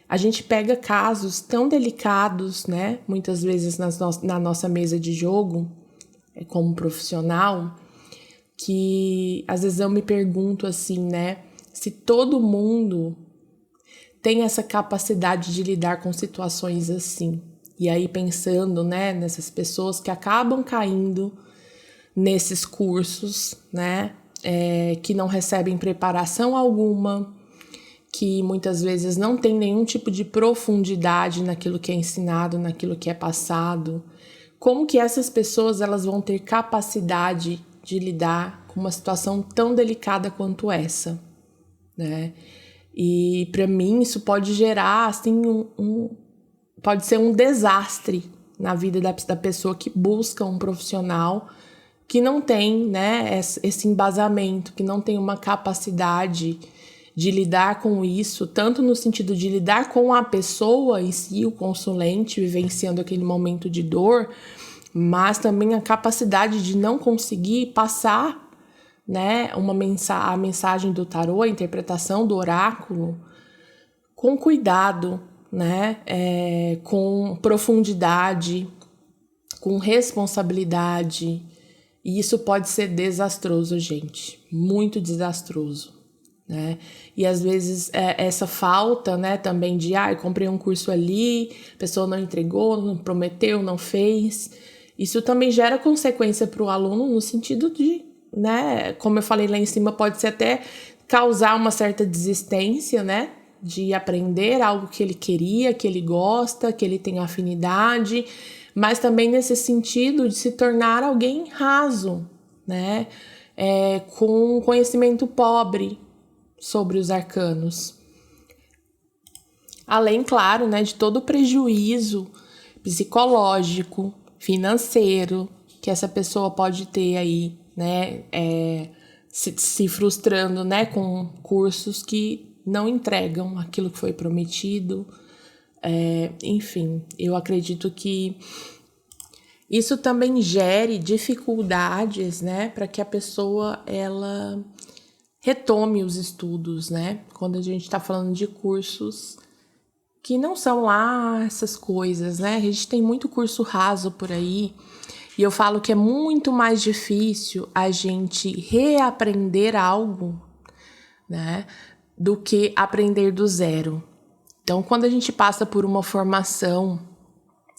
a gente pega casos tão delicados, né, muitas vezes na nossa mesa de jogo, como profissional, que às vezes eu me pergunto assim, né, se todo mundo tem essa capacidade de lidar com situações assim. E aí pensando, né, nessas pessoas que acabam caindo nesses cursos, né, que não recebem preparação alguma, que muitas vezes não tem nenhum tipo de profundidade naquilo que é ensinado, naquilo que é passado. Como que essas pessoas elas vão ter capacidade de lidar com uma situação tão delicada quanto essa, né? E para mim isso pode gerar assim pode ser um desastre na vida da pessoa que busca um profissional que não tem, né, esse embasamento, que não tem uma capacidade de lidar com isso, tanto no sentido de lidar com a pessoa em si, o consulente, vivenciando aquele momento de dor, mas também a capacidade de não conseguir passar, né, a mensagem do tarô, a interpretação do oráculo, com cuidado, né, com profundidade, com responsabilidade. E isso pode ser desastroso, gente, muito desastroso, né? E às vezes essa falta, né, também de, eu comprei um curso ali, a pessoa não entregou, não prometeu, não fez. Isso também gera consequência para o aluno no sentido de, né, como eu falei lá em cima, pode ser até causar uma certa desistência, né, de aprender algo que ele queria, que ele gosta, que ele tem afinidade, mas também nesse sentido de se tornar alguém raso, né, com conhecimento pobre sobre os arcanos. Além, claro, né, de todo o prejuízo psicológico, financeiro que essa pessoa pode ter aí, né, se frustrando, né, com cursos que não entregam aquilo que foi prometido. Enfim, eu acredito que isso também gere dificuldades, né, para que a pessoa ela retome os estudos, né? Quando a gente está falando de cursos que não são lá essas coisas, né? A gente tem muito curso raso por aí, e eu falo que é muito mais difícil a gente reaprender algo, né, do que aprender do zero. Então, quando a gente passa por uma formação,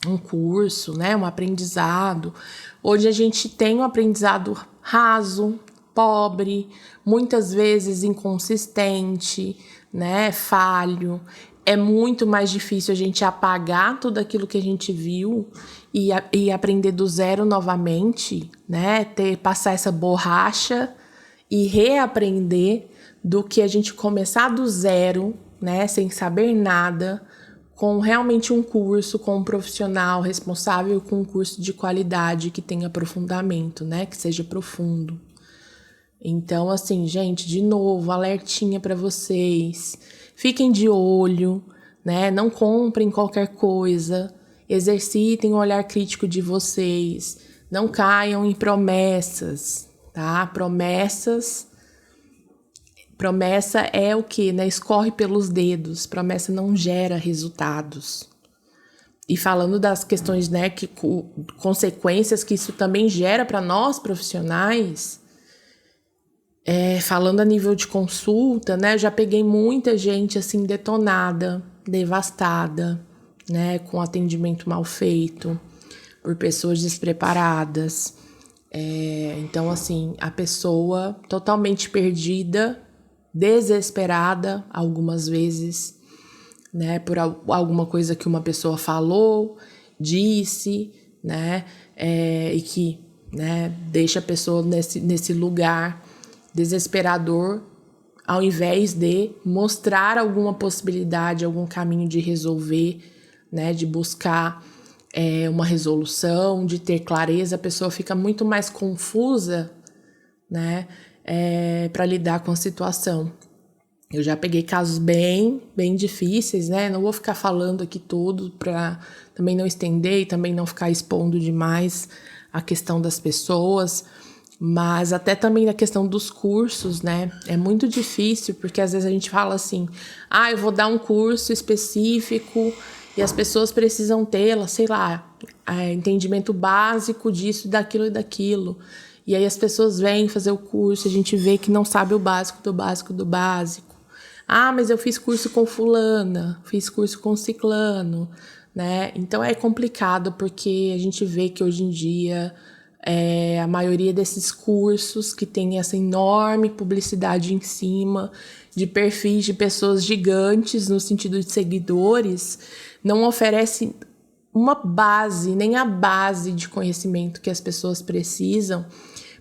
um curso, né, um aprendizado, hoje a gente tem um aprendizado raso, pobre, muitas vezes inconsistente, né, falho. É muito mais difícil a gente apagar tudo aquilo que a gente viu e aprender do zero novamente, né, passar essa borracha e reaprender do que a gente começar do zero, né, sem saber nada, com realmente um curso, com um profissional responsável, com um curso de qualidade que tenha aprofundamento, né, que seja profundo. Então, assim, gente, de novo, alertinha para vocês. Fiquem de olho, né? Não comprem qualquer coisa. Exercitem o olhar crítico de vocês. Não caiam em promessas, tá? Promessa é o quê, né? Escorre pelos dedos. Promessa não gera resultados. E falando das questões, né, consequências que isso também gera para nós profissionais, falando a nível de consulta, né, eu já peguei muita gente assim detonada, devastada, né, com atendimento mal feito, por pessoas despreparadas. Então, assim, a pessoa totalmente perdida, desesperada, algumas vezes, né, por alguma coisa que uma pessoa falou, disse, né, e que, né, deixa a pessoa nesse lugar desesperador, ao invés de mostrar alguma possibilidade, algum caminho de resolver, né, de buscar uma resolução, de ter clareza. A pessoa fica muito mais confusa, né, para lidar com a situação. Eu já peguei casos bem difíceis, né? Não vou ficar falando aqui tudo para também não estender e também não ficar expondo demais a questão das pessoas, mas até também na questão dos cursos, né? É muito difícil, porque às vezes a gente fala assim, eu vou dar um curso específico e as pessoas precisam ter, sei lá, entendimento básico disso, daquilo e daquilo. E aí as pessoas vêm fazer o curso, a gente vê que não sabe o básico do básico do básico. Mas eu fiz curso com fulana, fiz curso com ciclano, né? Então é complicado, porque a gente vê que hoje em dia a maioria desses cursos que tem essa enorme publicidade em cima, de perfis de pessoas gigantes no sentido de seguidores, não oferece uma base, nem a base de conhecimento que as pessoas precisam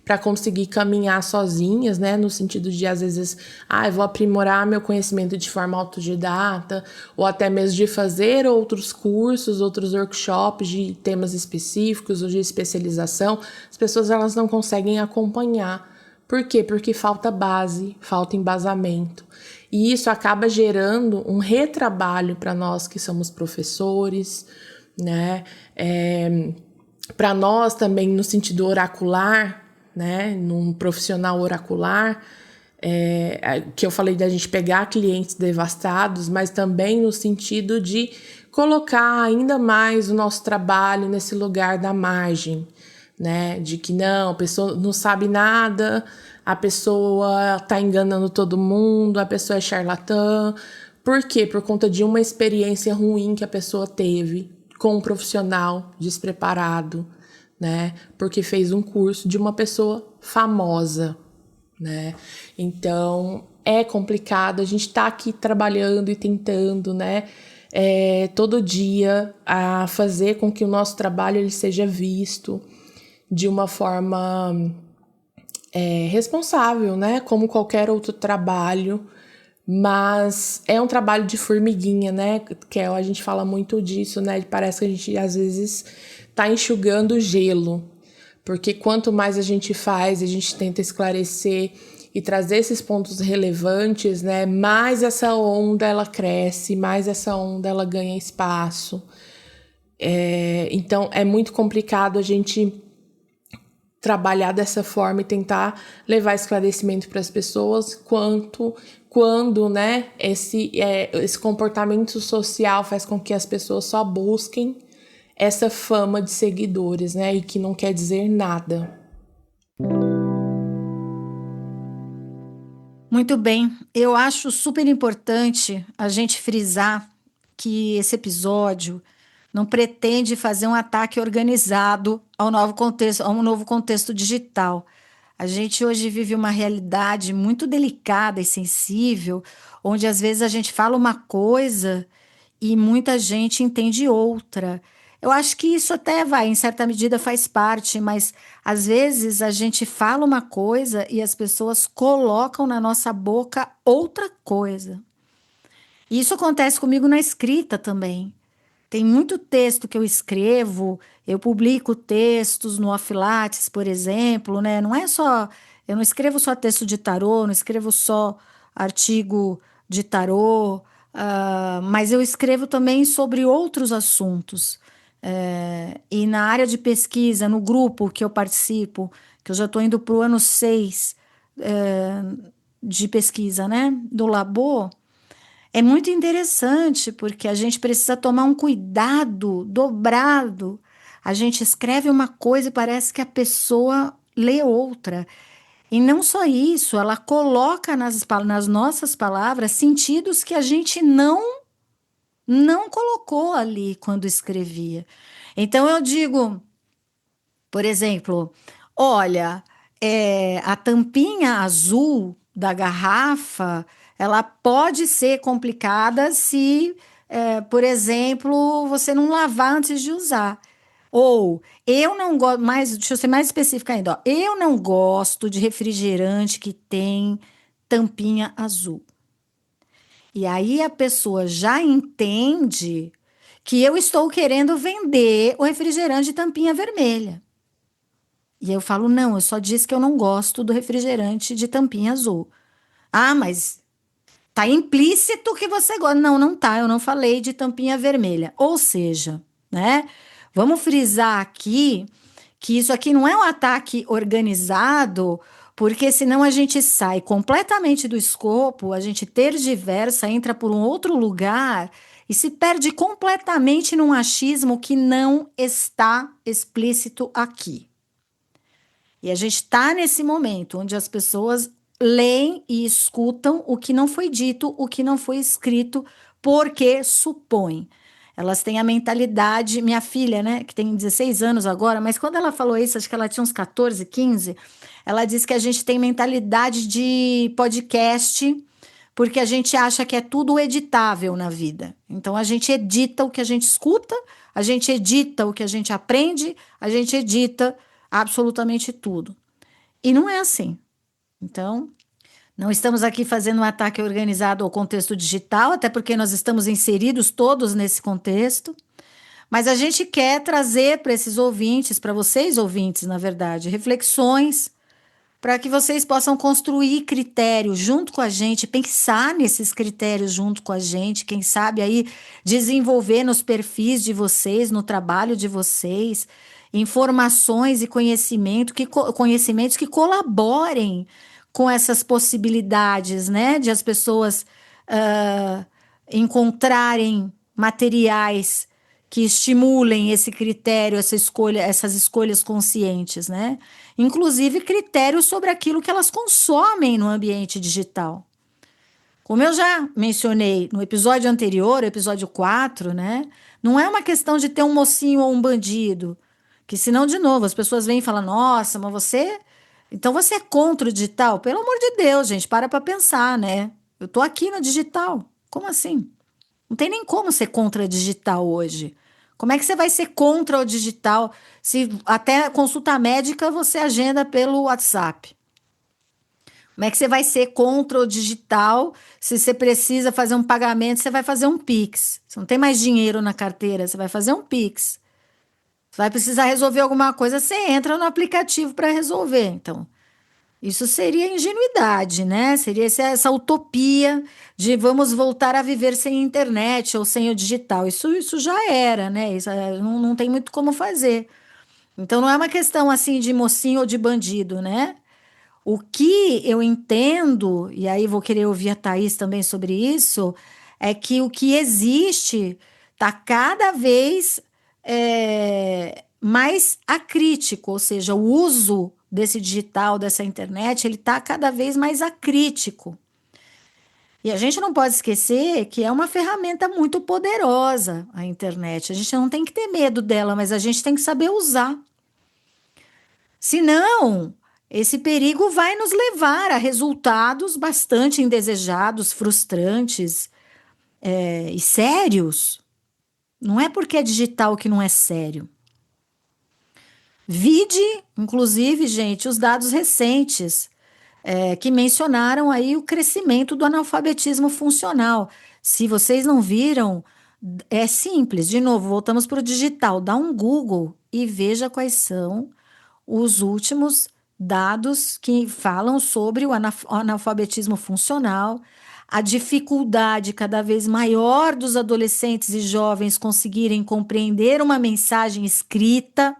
para conseguir caminhar sozinhas, né, no sentido de, às vezes, eu vou aprimorar meu conhecimento de forma autodidata, ou até mesmo de fazer outros cursos, outros workshops de temas específicos ou de especialização. As pessoas, elas não conseguem acompanhar. Por quê? Porque falta base, falta embasamento. E isso acaba gerando um retrabalho para nós que somos professores, né, Para nós também no sentido oracular, né, num profissional oracular, que eu falei da gente pegar clientes devastados, mas também no sentido de colocar ainda mais o nosso trabalho nesse lugar da margem, né, de que não, a pessoa não sabe nada, a pessoa tá enganando todo mundo, a pessoa é charlatã. Por quê? Por conta de uma experiência ruim que a pessoa teve com um profissional despreparado, né? Porque fez um curso de uma pessoa famosa, né? Então é complicado. A gente tá aqui trabalhando e tentando, né? Todo dia a fazer com que o nosso trabalho ele seja visto de uma forma responsável, né? Como qualquer outro trabalho. Mas é um trabalho de formiguinha, né? Que a gente fala muito disso, né? Parece que a gente, às vezes, tá enxugando gelo. Porque quanto mais a gente faz, a gente tenta esclarecer e trazer esses pontos relevantes, né? Mais essa onda, ela cresce, mais essa onda, ela ganha espaço. Então, é muito complicado a gente trabalhar dessa forma e tentar levar esclarecimento para as pessoas quando, né, esse comportamento social faz com que as pessoas só busquem essa fama de seguidores, né, e que não quer dizer nada. Muito bem, eu acho super importante a gente frisar que esse episódio não pretende fazer um ataque organizado a um novo contexto digital. A gente hoje vive uma realidade muito delicada e sensível, onde às vezes a gente fala uma coisa e muita gente entende outra. Eu acho que isso até vai, em certa medida, faz parte, mas às vezes a gente fala uma coisa e as pessoas colocam na nossa boca outra coisa. E isso acontece comigo na escrita também. Tem muito texto que eu escrevo, eu publico textos no Ofilates, por exemplo, né? Não é só, eu não escrevo só texto de tarô, não escrevo só artigo de tarô, mas eu escrevo também sobre outros assuntos. E na área de pesquisa, no grupo que eu participo, que eu já estou indo para o ano 6 de pesquisa, né? Do Labor. É muito interessante porque a gente precisa tomar um cuidado dobrado. A gente escreve uma coisa e parece que a pessoa lê outra. E não só isso, ela coloca nas nossas palavras sentidos que a gente não colocou ali quando escrevia. Então eu digo, por exemplo, olha, a tampinha azul da garrafa, ela pode ser complicada se, por exemplo, você não lavar antes de usar. Ou eu não gosto, mais, deixa eu ser mais específica ainda, ó, eu não gosto de refrigerante que tem tampinha azul. E aí a pessoa já entende que eu estou querendo vender o refrigerante de tampinha vermelha. E eu falo, não, eu só disse que eu não gosto do refrigerante de tampinha azul. Ah, mas tá implícito que você gosta. Não, não tá, eu não falei de tampinha vermelha. Ou seja, né? Vamos frisar aqui que isso aqui não é um ataque organizado, porque senão a gente sai completamente do escopo, a gente tergiversa, entra por um outro lugar e se perde completamente num achismo que não está explícito aqui. E a gente está nesse momento onde as pessoas leem e escutam o que não foi dito, o que não foi escrito, porque supõem. Elas têm a mentalidade, minha filha, né, que tem 16 anos agora, mas quando ela falou isso, acho que ela tinha uns 14, 15, ela disse que a gente tem mentalidade de podcast, porque a gente acha que é tudo editável na vida. Então a gente edita o que a gente escuta, a gente edita o que a gente aprende, a gente edita absolutamente tudo. E não é assim. Então, não estamos aqui fazendo um ataque organizado ao contexto digital, até porque nós estamos inseridos todos nesse contexto. Mas a gente quer trazer para esses ouvintes, para vocês ouvintes, na verdade, reflexões para que vocês possam construir critérios junto com a gente, pensar nesses critérios junto com a gente, quem sabe aí desenvolver nos perfis de vocês, no trabalho de vocês. informações e conhecimentos que colaborem com essas possibilidades, né, de as pessoas encontrarem materiais que estimulem esse critério, essa escolha, essas escolhas conscientes, né? Inclusive critérios sobre aquilo que elas consomem no ambiente digital. Como eu já mencionei no episódio anterior, episódio 4, né? Não é uma questão de ter um mocinho ou um bandido, que senão, de novo, as pessoas vêm e falam, nossa, mas você... Então você é contra o digital? Pelo amor de Deus, gente, para pensar, né? Eu tô aqui no digital. Como assim? Não tem nem como ser contra o digital hoje. Como é que você vai ser contra o digital se até consulta médica você agenda pelo WhatsApp? Como é que você vai ser contra o digital se você precisa fazer um pagamento, você vai fazer um Pix? Você não tem mais dinheiro na carteira, você vai fazer um Pix. Você vai precisar resolver alguma coisa, você entra no aplicativo para resolver. Então, isso seria ingenuidade, né? Seria essa utopia de vamos voltar a viver sem internet ou sem o digital. Isso já era, né? Isso não tem muito como fazer. Então, não é uma questão assim de mocinho ou de bandido, né? O que eu entendo, e aí vou querer ouvir a Thaís também sobre isso, é que o que existe está cada vez mais acrítico, ou seja, o uso desse digital, dessa internet, ele está cada vez mais acrítico. E a gente não pode esquecer que é uma ferramenta muito poderosa, a internet. A gente não tem que ter medo dela, mas a gente tem que saber usar. Senão, esse perigo vai nos levar a resultados bastante indesejados, frustrantes, e sérios. Não é porque é digital que não é sério. Vide, inclusive, gente, os dados recentes que mencionaram aí o crescimento do analfabetismo funcional. Se vocês não viram, é simples. De novo, voltamos para o digital. Dá um Google e veja quais são os últimos dados que falam sobre o analfabetismo funcional, a dificuldade cada vez maior dos adolescentes e jovens conseguirem compreender uma mensagem escrita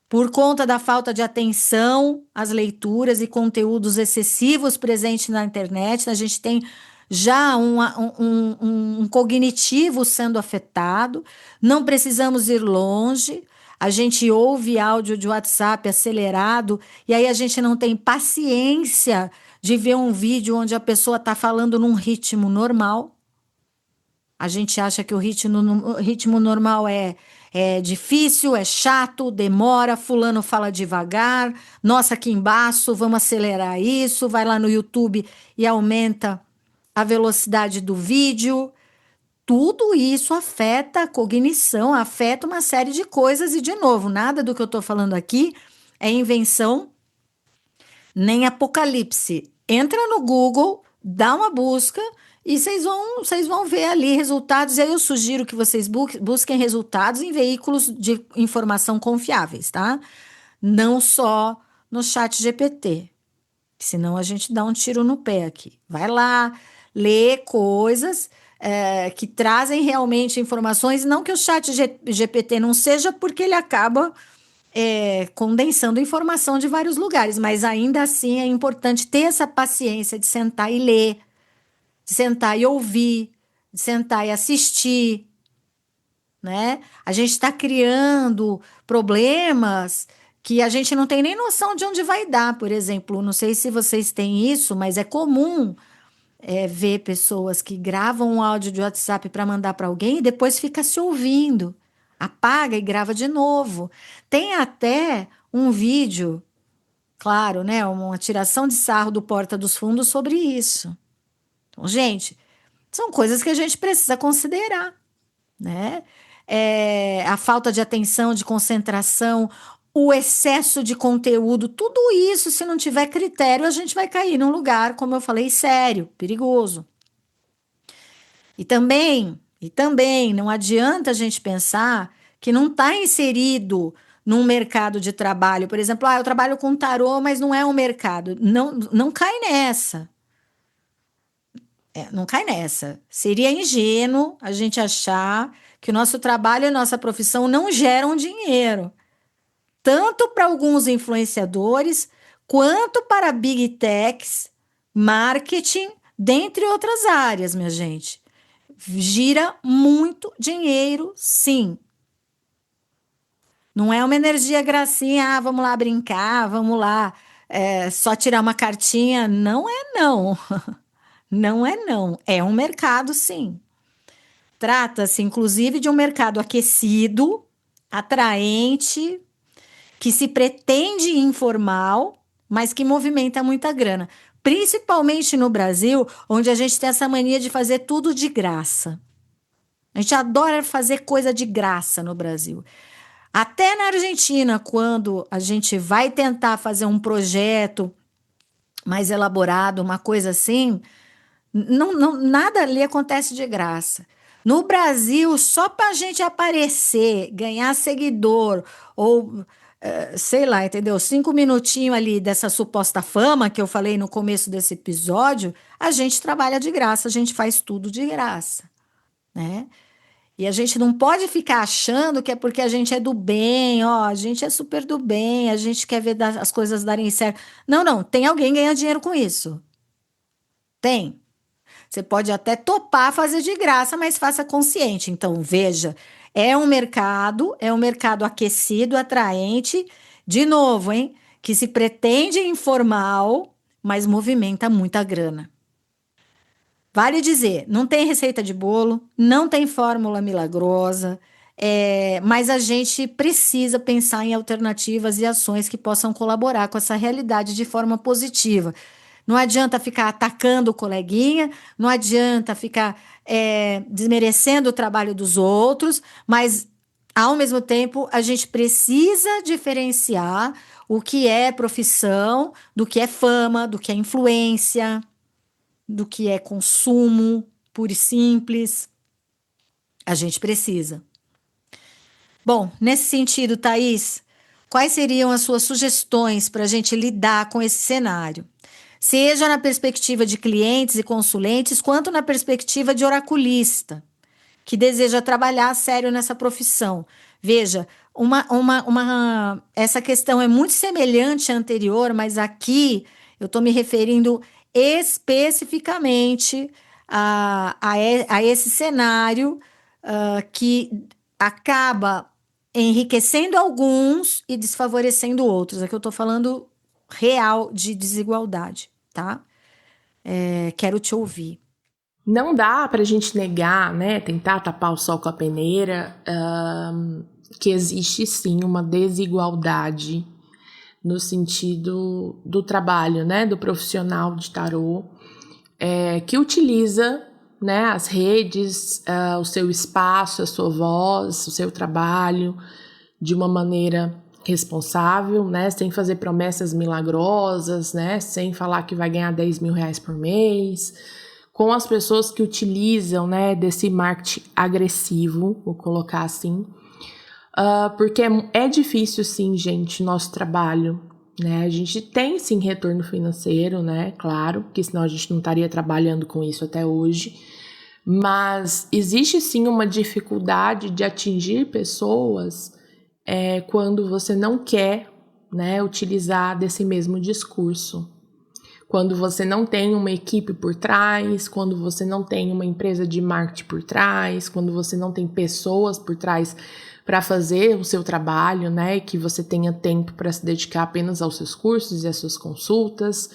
por conta da falta de atenção às leituras e conteúdos excessivos presentes na internet. A gente tem já um cognitivo sendo afetado, não precisamos ir longe. A gente ouve áudio de WhatsApp acelerado e aí a gente não tem paciência de ver um vídeo onde a pessoa está falando num ritmo normal. A gente acha que o ritmo normal é difícil, é chato, demora, fulano fala devagar, nossa, que embaço, vamos acelerar isso, vai lá no YouTube e aumenta a velocidade do vídeo. Tudo isso afeta a cognição, afeta uma série de coisas e, de novo, nada do que eu estou falando aqui é invenção nem apocalipse. Entra no Google, dá uma busca e vocês vão ver ali resultados. E aí eu sugiro que vocês busquem resultados em veículos de informação confiáveis, tá? Não só no chat GPT, senão a gente dá um tiro no pé aqui. Vai lá, lê coisas que trazem realmente informações, não que o chat GPT não seja, porque ele acaba condensando informação de vários lugares, mas ainda assim é importante ter essa paciência de sentar e ler, de sentar e ouvir, de sentar e assistir, né? A gente está criando problemas que a gente não tem nem noção de onde vai dar, por exemplo. Não sei se vocês têm isso, mas é comum ver pessoas que gravam um áudio de WhatsApp para mandar para alguém e depois fica se ouvindo, apaga e grava de novo. Tem até um vídeo, claro, né? Uma tiração de sarro do Porta dos Fundos sobre isso. Então, gente, são coisas que a gente precisa considerar, né? A falta de atenção, de concentração, o excesso de conteúdo, tudo isso, se não tiver critério, a gente vai cair num lugar, como eu falei, sério, perigoso. E também não adianta a gente pensar que não está inserido num mercado de trabalho. Por exemplo, eu trabalho com tarô, mas não é um mercado. Não, não cai nessa. Não cai nessa. Seria ingênuo a gente achar que o nosso trabalho e a nossa profissão não geram dinheiro. tanto para alguns influenciadores, quanto para big techs, marketing, dentre outras áreas, minha gente. Gira muito dinheiro, sim. Não é uma energia gracinha, vamos lá brincar, vamos lá só tirar uma cartinha. Não é não. Não é não. É um mercado, sim. Trata-se, inclusive, de um mercado aquecido, atraente, que se pretende informal, mas que movimenta muita grana. Principalmente no Brasil, onde a gente tem essa mania de fazer tudo de graça. A gente adora fazer coisa de graça no Brasil. Até na Argentina, quando a gente vai tentar fazer um projeto mais elaborado, uma coisa assim, nada ali acontece de graça. No Brasil, só para a gente aparecer, ganhar seguidor, ou sei lá, entendeu? 5 minutinhos ali dessa suposta fama que eu falei no começo desse episódio, a gente trabalha de graça, a gente faz tudo de graça, né? E a gente não pode ficar achando que é porque a gente é do bem, ó, a gente é super do bem, a gente quer ver as coisas darem certo. Não, não, tem alguém ganhando dinheiro com isso. Tem. Você pode até topar fazer de graça, mas faça consciente. Então, veja, é um mercado aquecido, atraente, de novo, hein? Que se pretende informal, mas movimenta muita grana. Vale dizer, não tem receita de bolo, não tem fórmula milagrosa, mas a gente precisa pensar em alternativas e ações que possam colaborar com essa realidade de forma positiva. Não adianta ficar atacando o coleguinha, não adianta ficar desmerecendo o trabalho dos outros, mas, ao mesmo tempo, a gente precisa diferenciar o que é profissão, do que é fama, do que é influência, do que é consumo puro e simples. A gente precisa. Bom, nesse sentido, Thaís, quais seriam as suas sugestões para a gente lidar com esse cenário? Seja na perspectiva de clientes e consulentes, quanto na perspectiva de oraculista, que deseja trabalhar a sério nessa profissão. Veja, essa questão é muito semelhante à anterior, mas aqui eu estou me referindo especificamente a esse cenário que acaba enriquecendo alguns e desfavorecendo outros. Aqui eu estou falando real de desigualdade, tá? Quero te ouvir. Não dá para a gente negar, né, tentar tapar o sol com a peneira, que existe sim uma desigualdade no sentido do trabalho, né, do profissional de tarô, que utiliza, né, as redes, o seu espaço, a sua voz, o seu trabalho de uma maneira responsável, né, sem fazer promessas milagrosas, né, sem falar que vai ganhar 10 mil reais por mês, com as pessoas que utilizam, né, desse marketing agressivo, vou colocar assim, porque é difícil, sim, gente, nosso trabalho, né, a gente tem, sim, retorno financeiro, né, claro, porque senão a gente não estaria trabalhando com isso até hoje, mas existe, sim, uma dificuldade de atingir pessoas quando você não quer, né, utilizar desse mesmo discurso. Quando você não tem uma equipe por trás, quando você não tem uma empresa de marketing por trás, quando você não tem pessoas por trás para fazer o seu trabalho, né, que você tenha tempo para se dedicar apenas aos seus cursos e às suas consultas.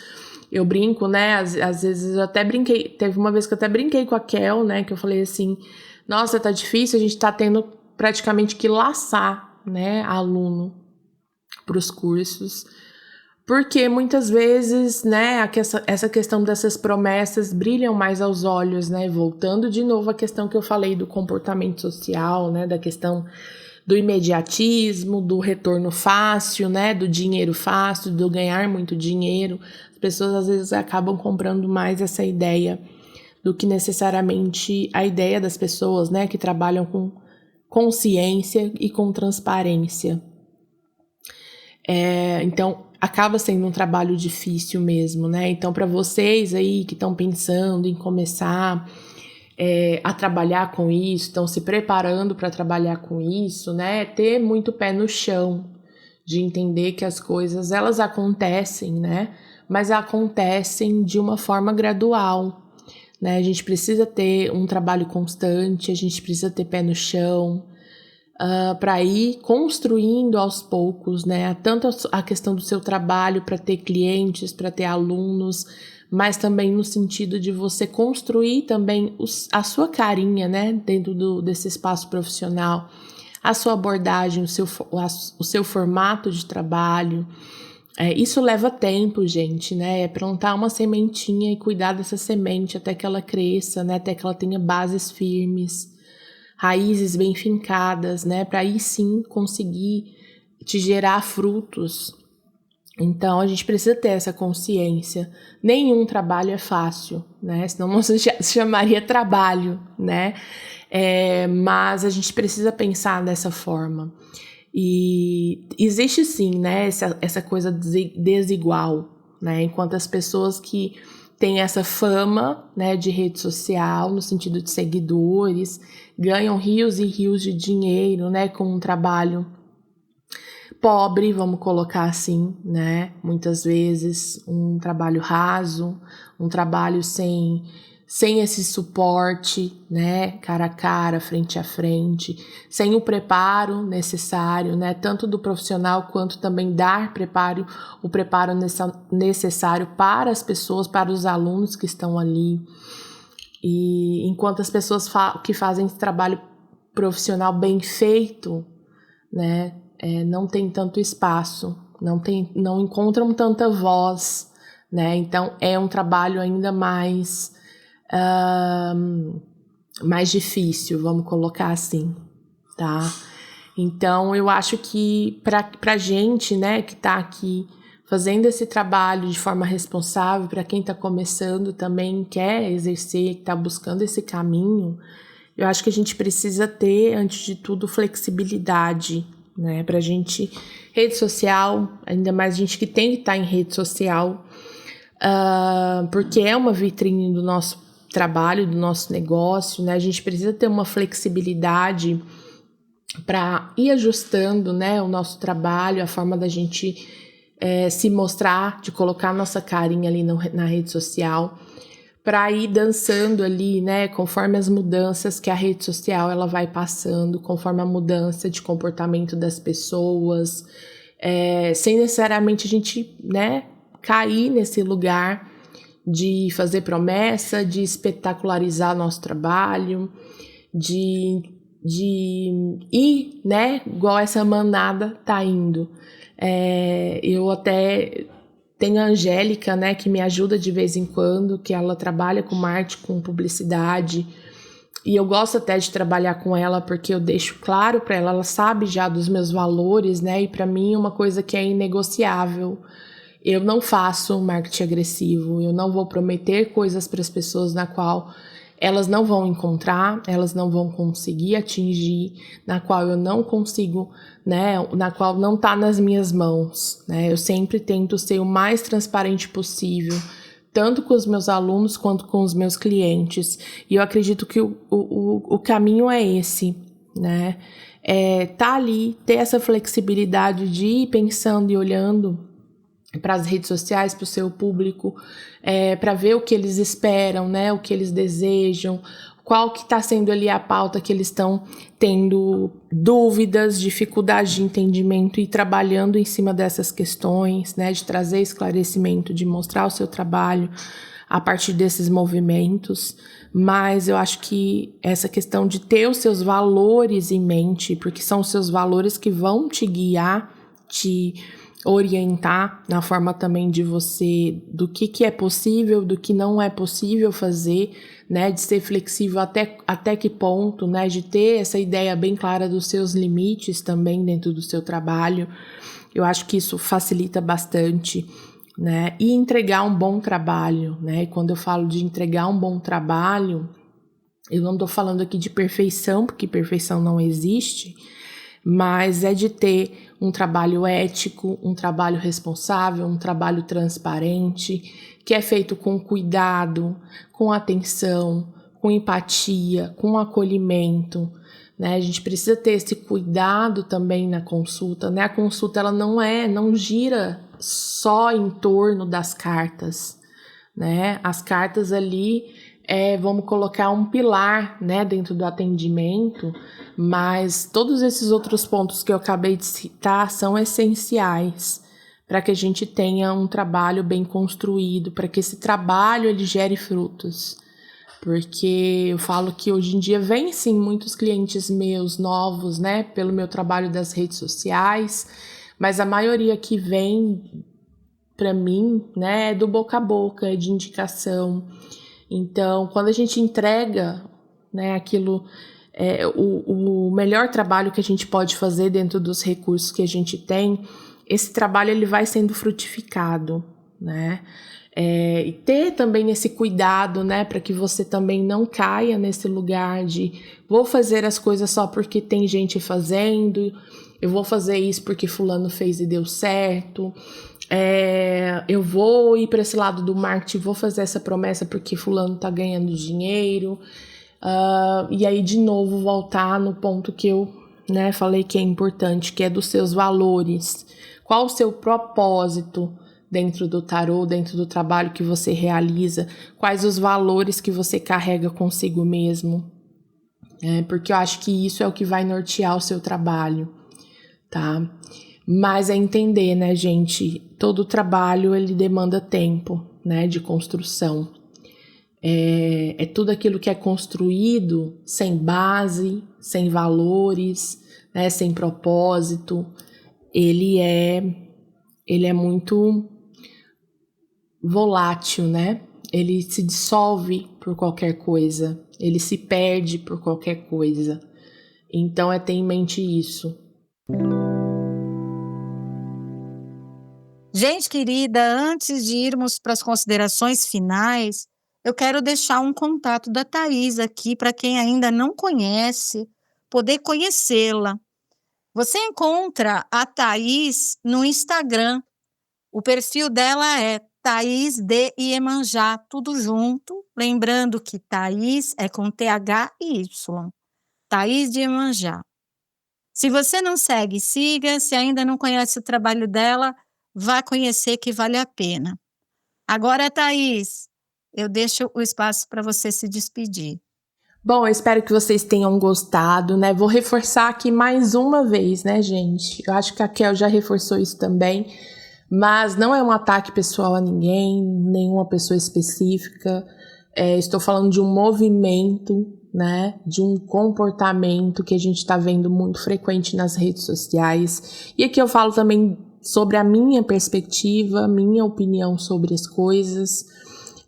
Eu brinco, né, às vezes eu até brinquei, teve uma vez que eu até brinquei com a Kel, né, que eu falei assim, nossa, tá difícil, a gente tá tendo praticamente que laçar, né, aluno para os cursos, porque muitas vezes, né, essa questão dessas promessas brilham mais aos olhos, né, voltando de novo à questão que eu falei do comportamento social, né, da questão do imediatismo, do retorno fácil, né, do dinheiro fácil, do ganhar muito dinheiro. As pessoas às vezes acabam comprando mais essa ideia do que necessariamente a ideia das pessoas, né, que trabalham com consciência e com transparência. Então, acaba sendo um trabalho difícil mesmo, né? Então, para vocês aí que estão pensando em começar a trabalhar com isso, estão se preparando para trabalhar com isso, né? Ter muito pé no chão, de entender que as coisas, elas acontecem, né? Mas acontecem de uma forma gradual, né? A gente precisa ter um trabalho constante, a gente precisa ter pé no chão, para ir construindo aos poucos, né? Tanto a questão do seu trabalho para ter clientes, para ter alunos, mas também no sentido de você construir também a sua carinha, né? Dentro desse espaço profissional, a sua abordagem, o seu formato de trabalho. Isso leva tempo, gente, né? É plantar uma sementinha e cuidar dessa semente até que ela cresça, né? Até que ela tenha bases firmes, raízes bem fincadas, né? Para aí sim conseguir te gerar frutos. Então, a gente precisa ter essa consciência. Nenhum trabalho é fácil, né? Senão não se chamaria trabalho, né? Mas a gente precisa pensar dessa forma. E existe sim, né? Essa coisa desigual, né? Enquanto as pessoas que têm essa fama, né, de rede social, no sentido de seguidores, ganham rios e rios de dinheiro, né? Com um trabalho pobre, vamos colocar assim, né? Muitas vezes um trabalho raso, um trabalho sem esse suporte, né? Cara a cara, frente a frente, sem o preparo necessário, né? Tanto do profissional quanto também dar o preparo necessário para as pessoas, para os alunos que estão ali. E enquanto as pessoas que fazem esse trabalho profissional bem feito, né? Não tem tanto espaço, não encontram tanta voz, né? Então é um trabalho ainda mais difícil, vamos colocar assim, tá? Então eu acho que pra gente, né, que tá aqui fazendo esse trabalho de forma responsável, para quem tá começando também quer exercer, que tá buscando esse caminho, eu acho que a gente precisa ter, antes de tudo, flexibilidade, né, pra gente, rede social, ainda mais gente que tem que estar em rede social, porque é uma vitrine do nosso trabalho, do nosso negócio, né, a gente precisa ter uma flexibilidade para ir ajustando, né, o nosso trabalho, a forma da gente se mostrar, de colocar a nossa carinha ali na rede social, para ir dançando ali, né, conforme as mudanças que a rede social ela vai passando, conforme a mudança de comportamento das pessoas, sem necessariamente a gente, né, cair nesse lugar de fazer promessa, de espetacularizar nosso trabalho, de ir, né, igual essa manada tá indo. Eu até tenho a Angélica, né, que me ajuda de vez em quando, que ela trabalha com marketing, com publicidade, e eu gosto até de trabalhar com ela porque eu deixo claro para ela sabe já dos meus valores, né, e para mim é uma coisa que é inegociável. Eu não faço marketing agressivo, eu não vou prometer coisas para as pessoas na qual elas não vão encontrar, elas não vão conseguir atingir, na qual eu não consigo, né, na qual não está nas minhas mãos, né? Eu sempre tento ser o mais transparente possível, tanto com os meus alunos quanto com os meus clientes. E eu acredito que o caminho é esse, né? Tá ali, ter essa flexibilidade de ir pensando e olhando para as redes sociais, para o seu público, para ver o que eles esperam, né, o que eles desejam, qual que está sendo ali a pauta que eles estão tendo dúvidas, dificuldade de entendimento e trabalhando em cima dessas questões, né, de trazer esclarecimento, de mostrar o seu trabalho a partir desses movimentos. Mas eu acho que essa questão de ter os seus valores em mente, porque são os seus valores que vão te guiar, te orientar na forma também de você, do que é possível, do que não é possível fazer, né, de ser flexível até que ponto, né, de ter essa ideia bem clara dos seus limites também dentro do seu trabalho. Eu acho que isso facilita bastante, né, e entregar um bom trabalho, né, e quando eu falo de entregar um bom trabalho, eu não estou falando aqui de perfeição, porque perfeição não existe, mas é de ter um trabalho ético, um trabalho responsável, um trabalho transparente, que é feito com cuidado, com atenção, com empatia, com acolhimento, né? A gente precisa ter esse cuidado também na consulta, né? A consulta ela não gira só em torno das cartas, né? As cartas ali vamos colocar um pilar, né, dentro do atendimento, mas todos esses outros pontos que eu acabei de citar são essenciais para que a gente tenha um trabalho bem construído, para que esse trabalho ele gere frutos. Porque eu falo que hoje em dia vem sim muitos clientes meus novos, né, pelo meu trabalho das redes sociais, mas a maioria que vem para mim, né, é do boca a boca, é de indicação. Então, quando a gente entrega, né, aquilo, o melhor trabalho que a gente pode fazer dentro dos recursos que a gente tem, esse trabalho ele vai sendo frutificado, né? E ter também esse cuidado, né, para que você também não caia nesse lugar de vou fazer as coisas só porque tem gente fazendo, eu vou fazer isso porque fulano fez e deu certo, eu vou ir para esse lado do marketing, vou fazer essa promessa porque fulano tá ganhando dinheiro, e aí de novo voltar no ponto que eu, né, falei que é importante, que é dos seus valores. Qual o seu propósito dentro do tarô, dentro do trabalho que você realiza? Quais os valores que você carrega consigo mesmo? Porque eu acho que isso é o que vai nortear o seu trabalho, tá? Mas é entender, né, gente? Todo trabalho, ele demanda tempo, né, de construção. É tudo aquilo que é construído sem base, sem valores, né, sem propósito. Ele é muito volátil, né? Ele se dissolve por qualquer coisa, ele se perde por qualquer coisa. Então, ter em mente isso. Gente querida, antes de irmos para as considerações finais, eu quero deixar um contato da Thaís aqui para quem ainda não conhece, poder conhecê-la. Você encontra a Thaís no Instagram. O perfil dela é Thaís de Iemanjá, tudo junto. Lembrando que Thaís é com TH e Y. Thaís de Iemanjá. Se você não segue, siga. Se ainda não conhece o trabalho dela, vá conhecer que vale a pena. Agora, Thaís, eu deixo o espaço para você se despedir. Bom, eu espero que vocês tenham gostado, né? Vou reforçar aqui mais uma vez, né, gente? Eu acho que a Kel já reforçou isso também, mas não é um ataque pessoal a ninguém, nenhuma pessoa específica. Estou falando de um movimento, né? De um comportamento que a gente está vendo muito frequente nas redes sociais. E aqui eu falo também sobre a minha perspectiva, minha opinião sobre as coisas.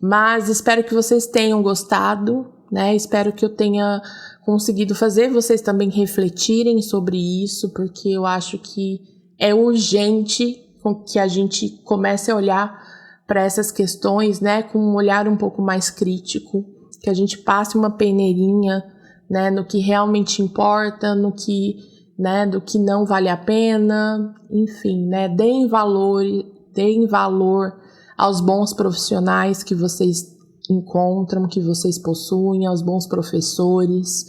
Mas espero que vocês tenham gostado, né? Espero que eu tenha conseguido fazer vocês também refletirem sobre isso, porque eu acho que é urgente que a gente comece a olhar para essas questões, né, com um olhar um pouco mais crítico, que a gente passe uma peneirinha, né, no que realmente importa, no que, né, do que não vale a pena, enfim, né, deem valor aos bons profissionais que vocês encontram, que vocês possuem, aos bons professores,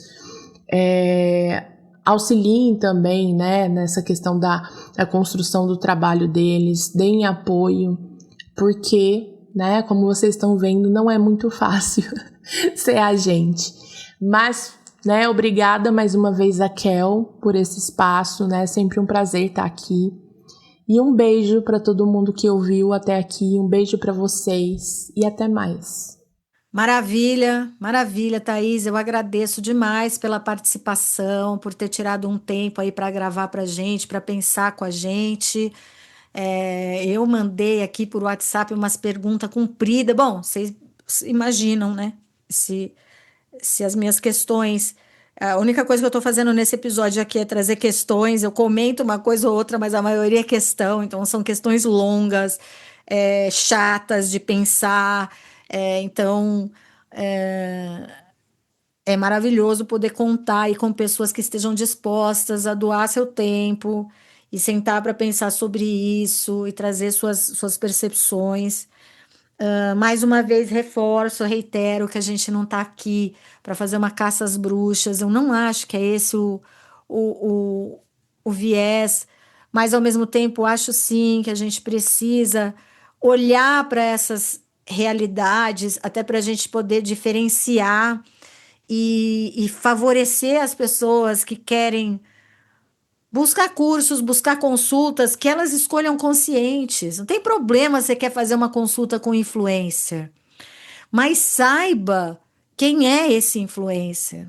auxiliem também, né, nessa questão da construção do trabalho deles, deem apoio, porque, né, como vocês estão vendo, não é muito fácil ser agente. Mas, né, obrigada mais uma vez a Kel por esse espaço, né, sempre um prazer estar aqui. E um beijo para todo mundo que ouviu até aqui, um beijo para vocês e até mais. Maravilha, maravilha, Thaís. Eu agradeço demais pela participação, por ter tirado um tempo aí para gravar para a gente, para pensar com a gente. Eu mandei aqui por WhatsApp umas perguntas compridas. Bom, vocês imaginam, né? Se as minhas questões. A única coisa que eu estou fazendo nesse episódio aqui é trazer questões. Eu comento uma coisa ou outra, mas a maioria é questão. Então, são questões longas, chatas de pensar. Então, é maravilhoso poder contar aí com pessoas que estejam dispostas a doar seu tempo e sentar para pensar sobre isso e trazer suas percepções. Mais uma vez, reforço, reitero que a gente não está aqui para fazer uma caça às bruxas. Eu não acho que é esse o, o, o viés, mas ao mesmo tempo acho sim que a gente precisa olhar para essas realidades, até para a gente poder diferenciar e favorecer as pessoas que querem buscar cursos, buscar consultas, que elas escolham conscientes. Não tem problema se você quer fazer uma consulta com influencer. Mas saiba quem é esse influencer.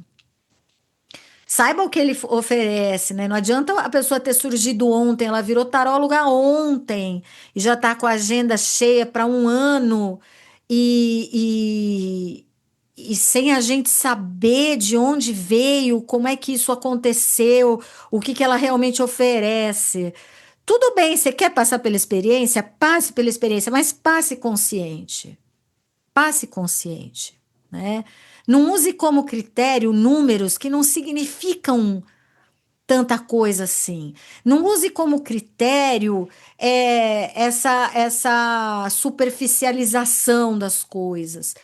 Saiba o que ele oferece, né? Não adianta a pessoa ter surgido ontem, ela virou taróloga ontem e já está com a agenda cheia para um ano e sem a gente saber de onde veio, como é que isso aconteceu, o que que ela realmente oferece. Tudo bem, você quer passar pela experiência? Passe pela experiência, mas passe consciente. Passe consciente, né? Não use como critério números que não significam tanta coisa assim. Não use como critério essa superficialização das coisas,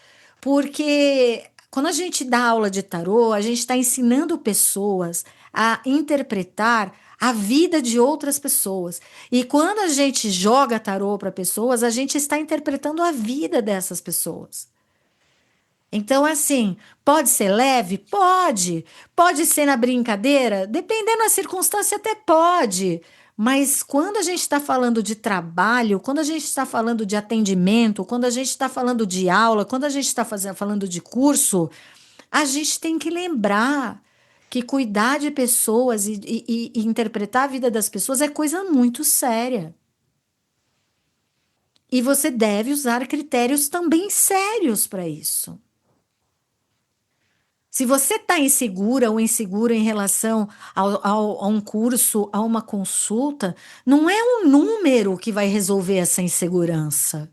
porque quando a gente dá aula de tarô, a gente está ensinando pessoas a interpretar a vida de outras pessoas. E quando a gente joga tarô para pessoas, a gente está interpretando a vida dessas pessoas. Então, assim, pode ser leve? Pode. Pode ser na brincadeira? Dependendo da circunstância, até pode. Mas quando a gente está falando de trabalho, quando a gente está falando de atendimento, quando a gente está falando de aula, quando a gente está falando de curso, a gente tem que lembrar que cuidar de pessoas e interpretar a vida das pessoas é coisa muito séria. E você deve usar critérios também sérios para isso. Se você está insegura ou inseguro em relação a um curso, a uma consulta, não é um número que vai resolver essa insegurança.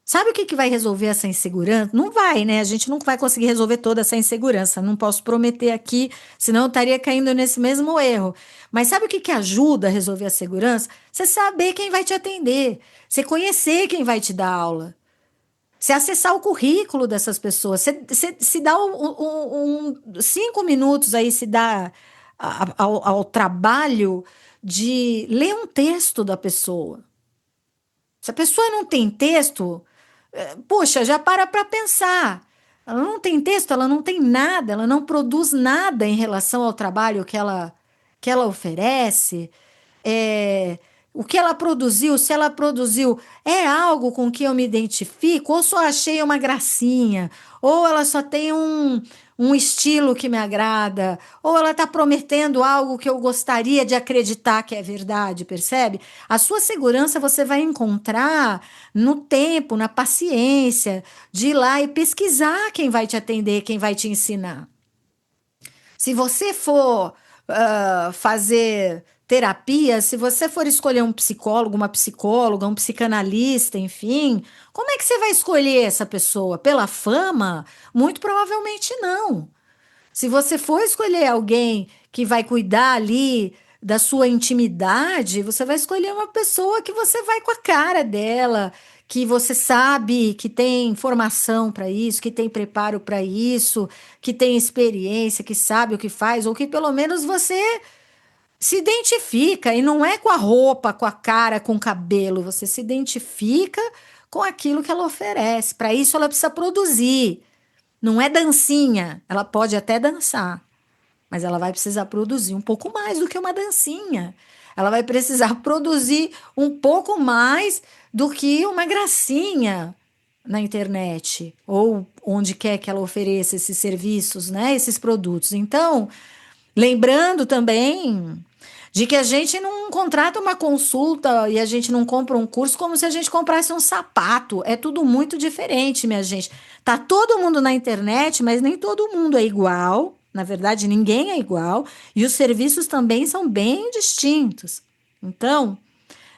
Sabe o que vai resolver essa insegurança? Não vai, né? A gente não vai conseguir resolver toda essa insegurança. Não posso prometer aqui, senão eu estaria caindo nesse mesmo erro. Mas sabe o que ajuda a resolver a segurança? Você saber quem vai te atender, você conhecer quem vai te dar aula. Você acessar o currículo dessas pessoas, você se dá 5 minutos aí, se dá ao trabalho de ler um texto da pessoa. Se a pessoa não tem texto, poxa, já para pensar. Ela não tem texto, ela não tem nada, ela não produz nada em relação ao trabalho que ela oferece. É, o que ela produziu, se ela produziu, é algo com que eu me identifico, ou só achei uma gracinha, ou ela só tem um estilo que me agrada, ou ela está prometendo algo que eu gostaria de acreditar que é verdade, percebe? A sua segurança você vai encontrar no tempo, na paciência, de ir lá e pesquisar quem vai te atender, quem vai te ensinar. Se você for fazer terapia, se você for escolher um psicólogo, uma psicóloga, um psicanalista, enfim, como é que você vai escolher essa pessoa? Pela fama? Muito provavelmente não. Se você for escolher alguém que vai cuidar ali da sua intimidade, você vai escolher uma pessoa que você vai com a cara dela, que você sabe que tem formação para isso, que tem preparo para isso, que tem experiência, que sabe o que faz, ou que pelo menos você se identifica, e não é com a roupa, com a cara, com o cabelo, você se identifica com aquilo que ela oferece. Para isso, ela precisa produzir. Não é dancinha, ela pode até dançar, mas ela vai precisar produzir um pouco mais do que uma dancinha. Ela vai precisar produzir um pouco mais do que uma gracinha na internet ou onde quer que ela ofereça esses serviços, né, esses produtos. Então, lembrando também de que a gente não contrata uma consulta e a gente não compra um curso como se a gente comprasse um sapato. É tudo muito diferente, minha gente. Tá todo mundo na internet, mas nem todo mundo é igual. Na verdade, ninguém é igual. E os serviços também são bem distintos. Então,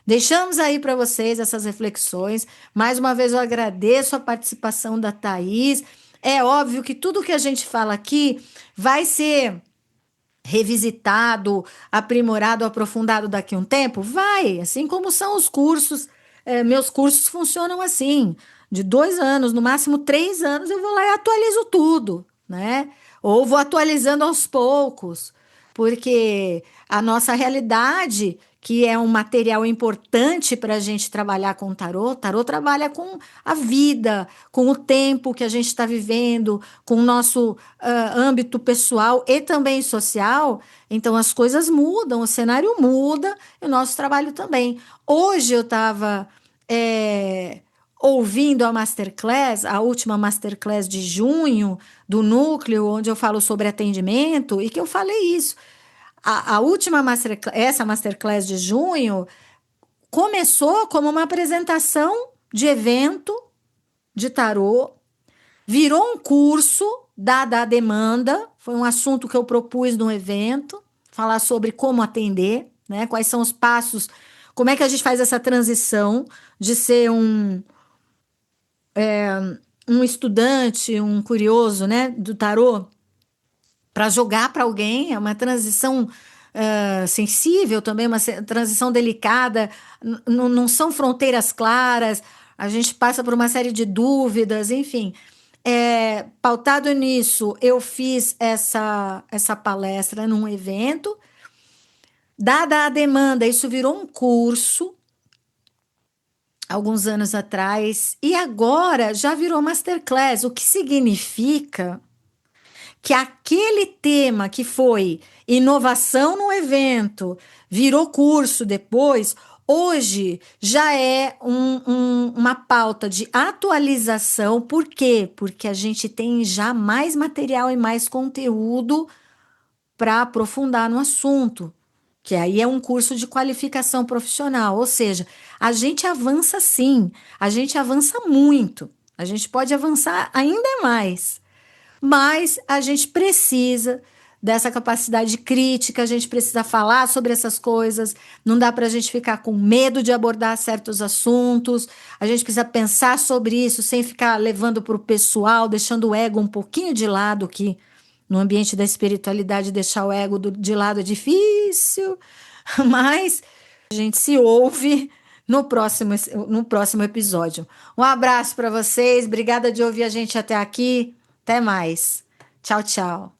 deixamos aí para vocês essas reflexões. Mais uma vez, eu agradeço a participação da Thaís. É óbvio que tudo que a gente fala aqui vai ser revisitado, aprimorado, aprofundado daqui a um tempo? Vai, assim como são os cursos. Meus cursos funcionam assim. de 2 anos, no máximo 3 anos, eu vou lá e atualizo tudo, né? Ou vou atualizando aos poucos, porque a nossa realidade, que é um material importante para a gente trabalhar com o tarô trabalha com a vida, com o tempo que a gente está vivendo, com o nosso âmbito pessoal e também social. Então as coisas mudam, o cenário muda e o nosso trabalho também. Hoje eu estava ouvindo a masterclass, a última masterclass de junho do Núcleo, onde eu falo sobre atendimento, e que eu falei isso. A última masterclass, essa masterclass de junho, começou como uma apresentação de evento de tarô, virou um curso, dada a demanda, foi um assunto que eu propus no evento, falar sobre como atender, né? Quais são os passos, como é que a gente faz essa transição de ser um estudante, um curioso, né, do tarô, para jogar para alguém. É uma transição sensível também, uma transição delicada, não são fronteiras claras, a gente passa por uma série de dúvidas, enfim. Pautado nisso, eu fiz essa palestra num evento. Dada a demanda, isso virou um curso alguns anos atrás, e agora já virou masterclass, o que significa que aquele tema que foi inovação no evento, virou curso depois, hoje já é uma pauta de atualização. Por quê? Porque a gente tem já mais material e mais conteúdo para aprofundar no assunto, que aí é um curso de qualificação profissional, ou seja, a gente avança sim, a gente avança muito, a gente pode avançar ainda mais, mas a gente precisa dessa capacidade crítica, a gente precisa falar sobre essas coisas, não dá para a gente ficar com medo de abordar certos assuntos, a gente precisa pensar sobre isso sem ficar levando para o pessoal, deixando o ego um pouquinho de lado, que no ambiente da espiritualidade deixar o ego de lado é difícil, mas a gente se ouve no próximo episódio. Um abraço para vocês, obrigada de ouvir a gente até aqui, até mais. Tchau, tchau.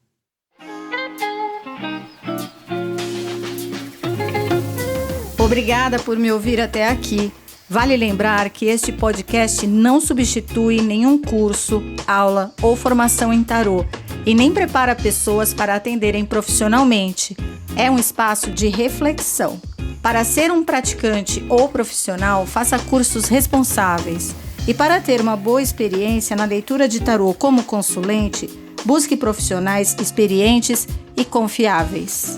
Obrigada por me ouvir até aqui. Vale lembrar que este podcast não substitui nenhum curso, aula ou formação em tarô e nem prepara pessoas para atenderem profissionalmente. É um espaço de reflexão. Para ser um praticante ou profissional, faça cursos responsáveis. E para ter uma boa experiência na leitura de tarô como consulente, busque profissionais experientes e confiáveis.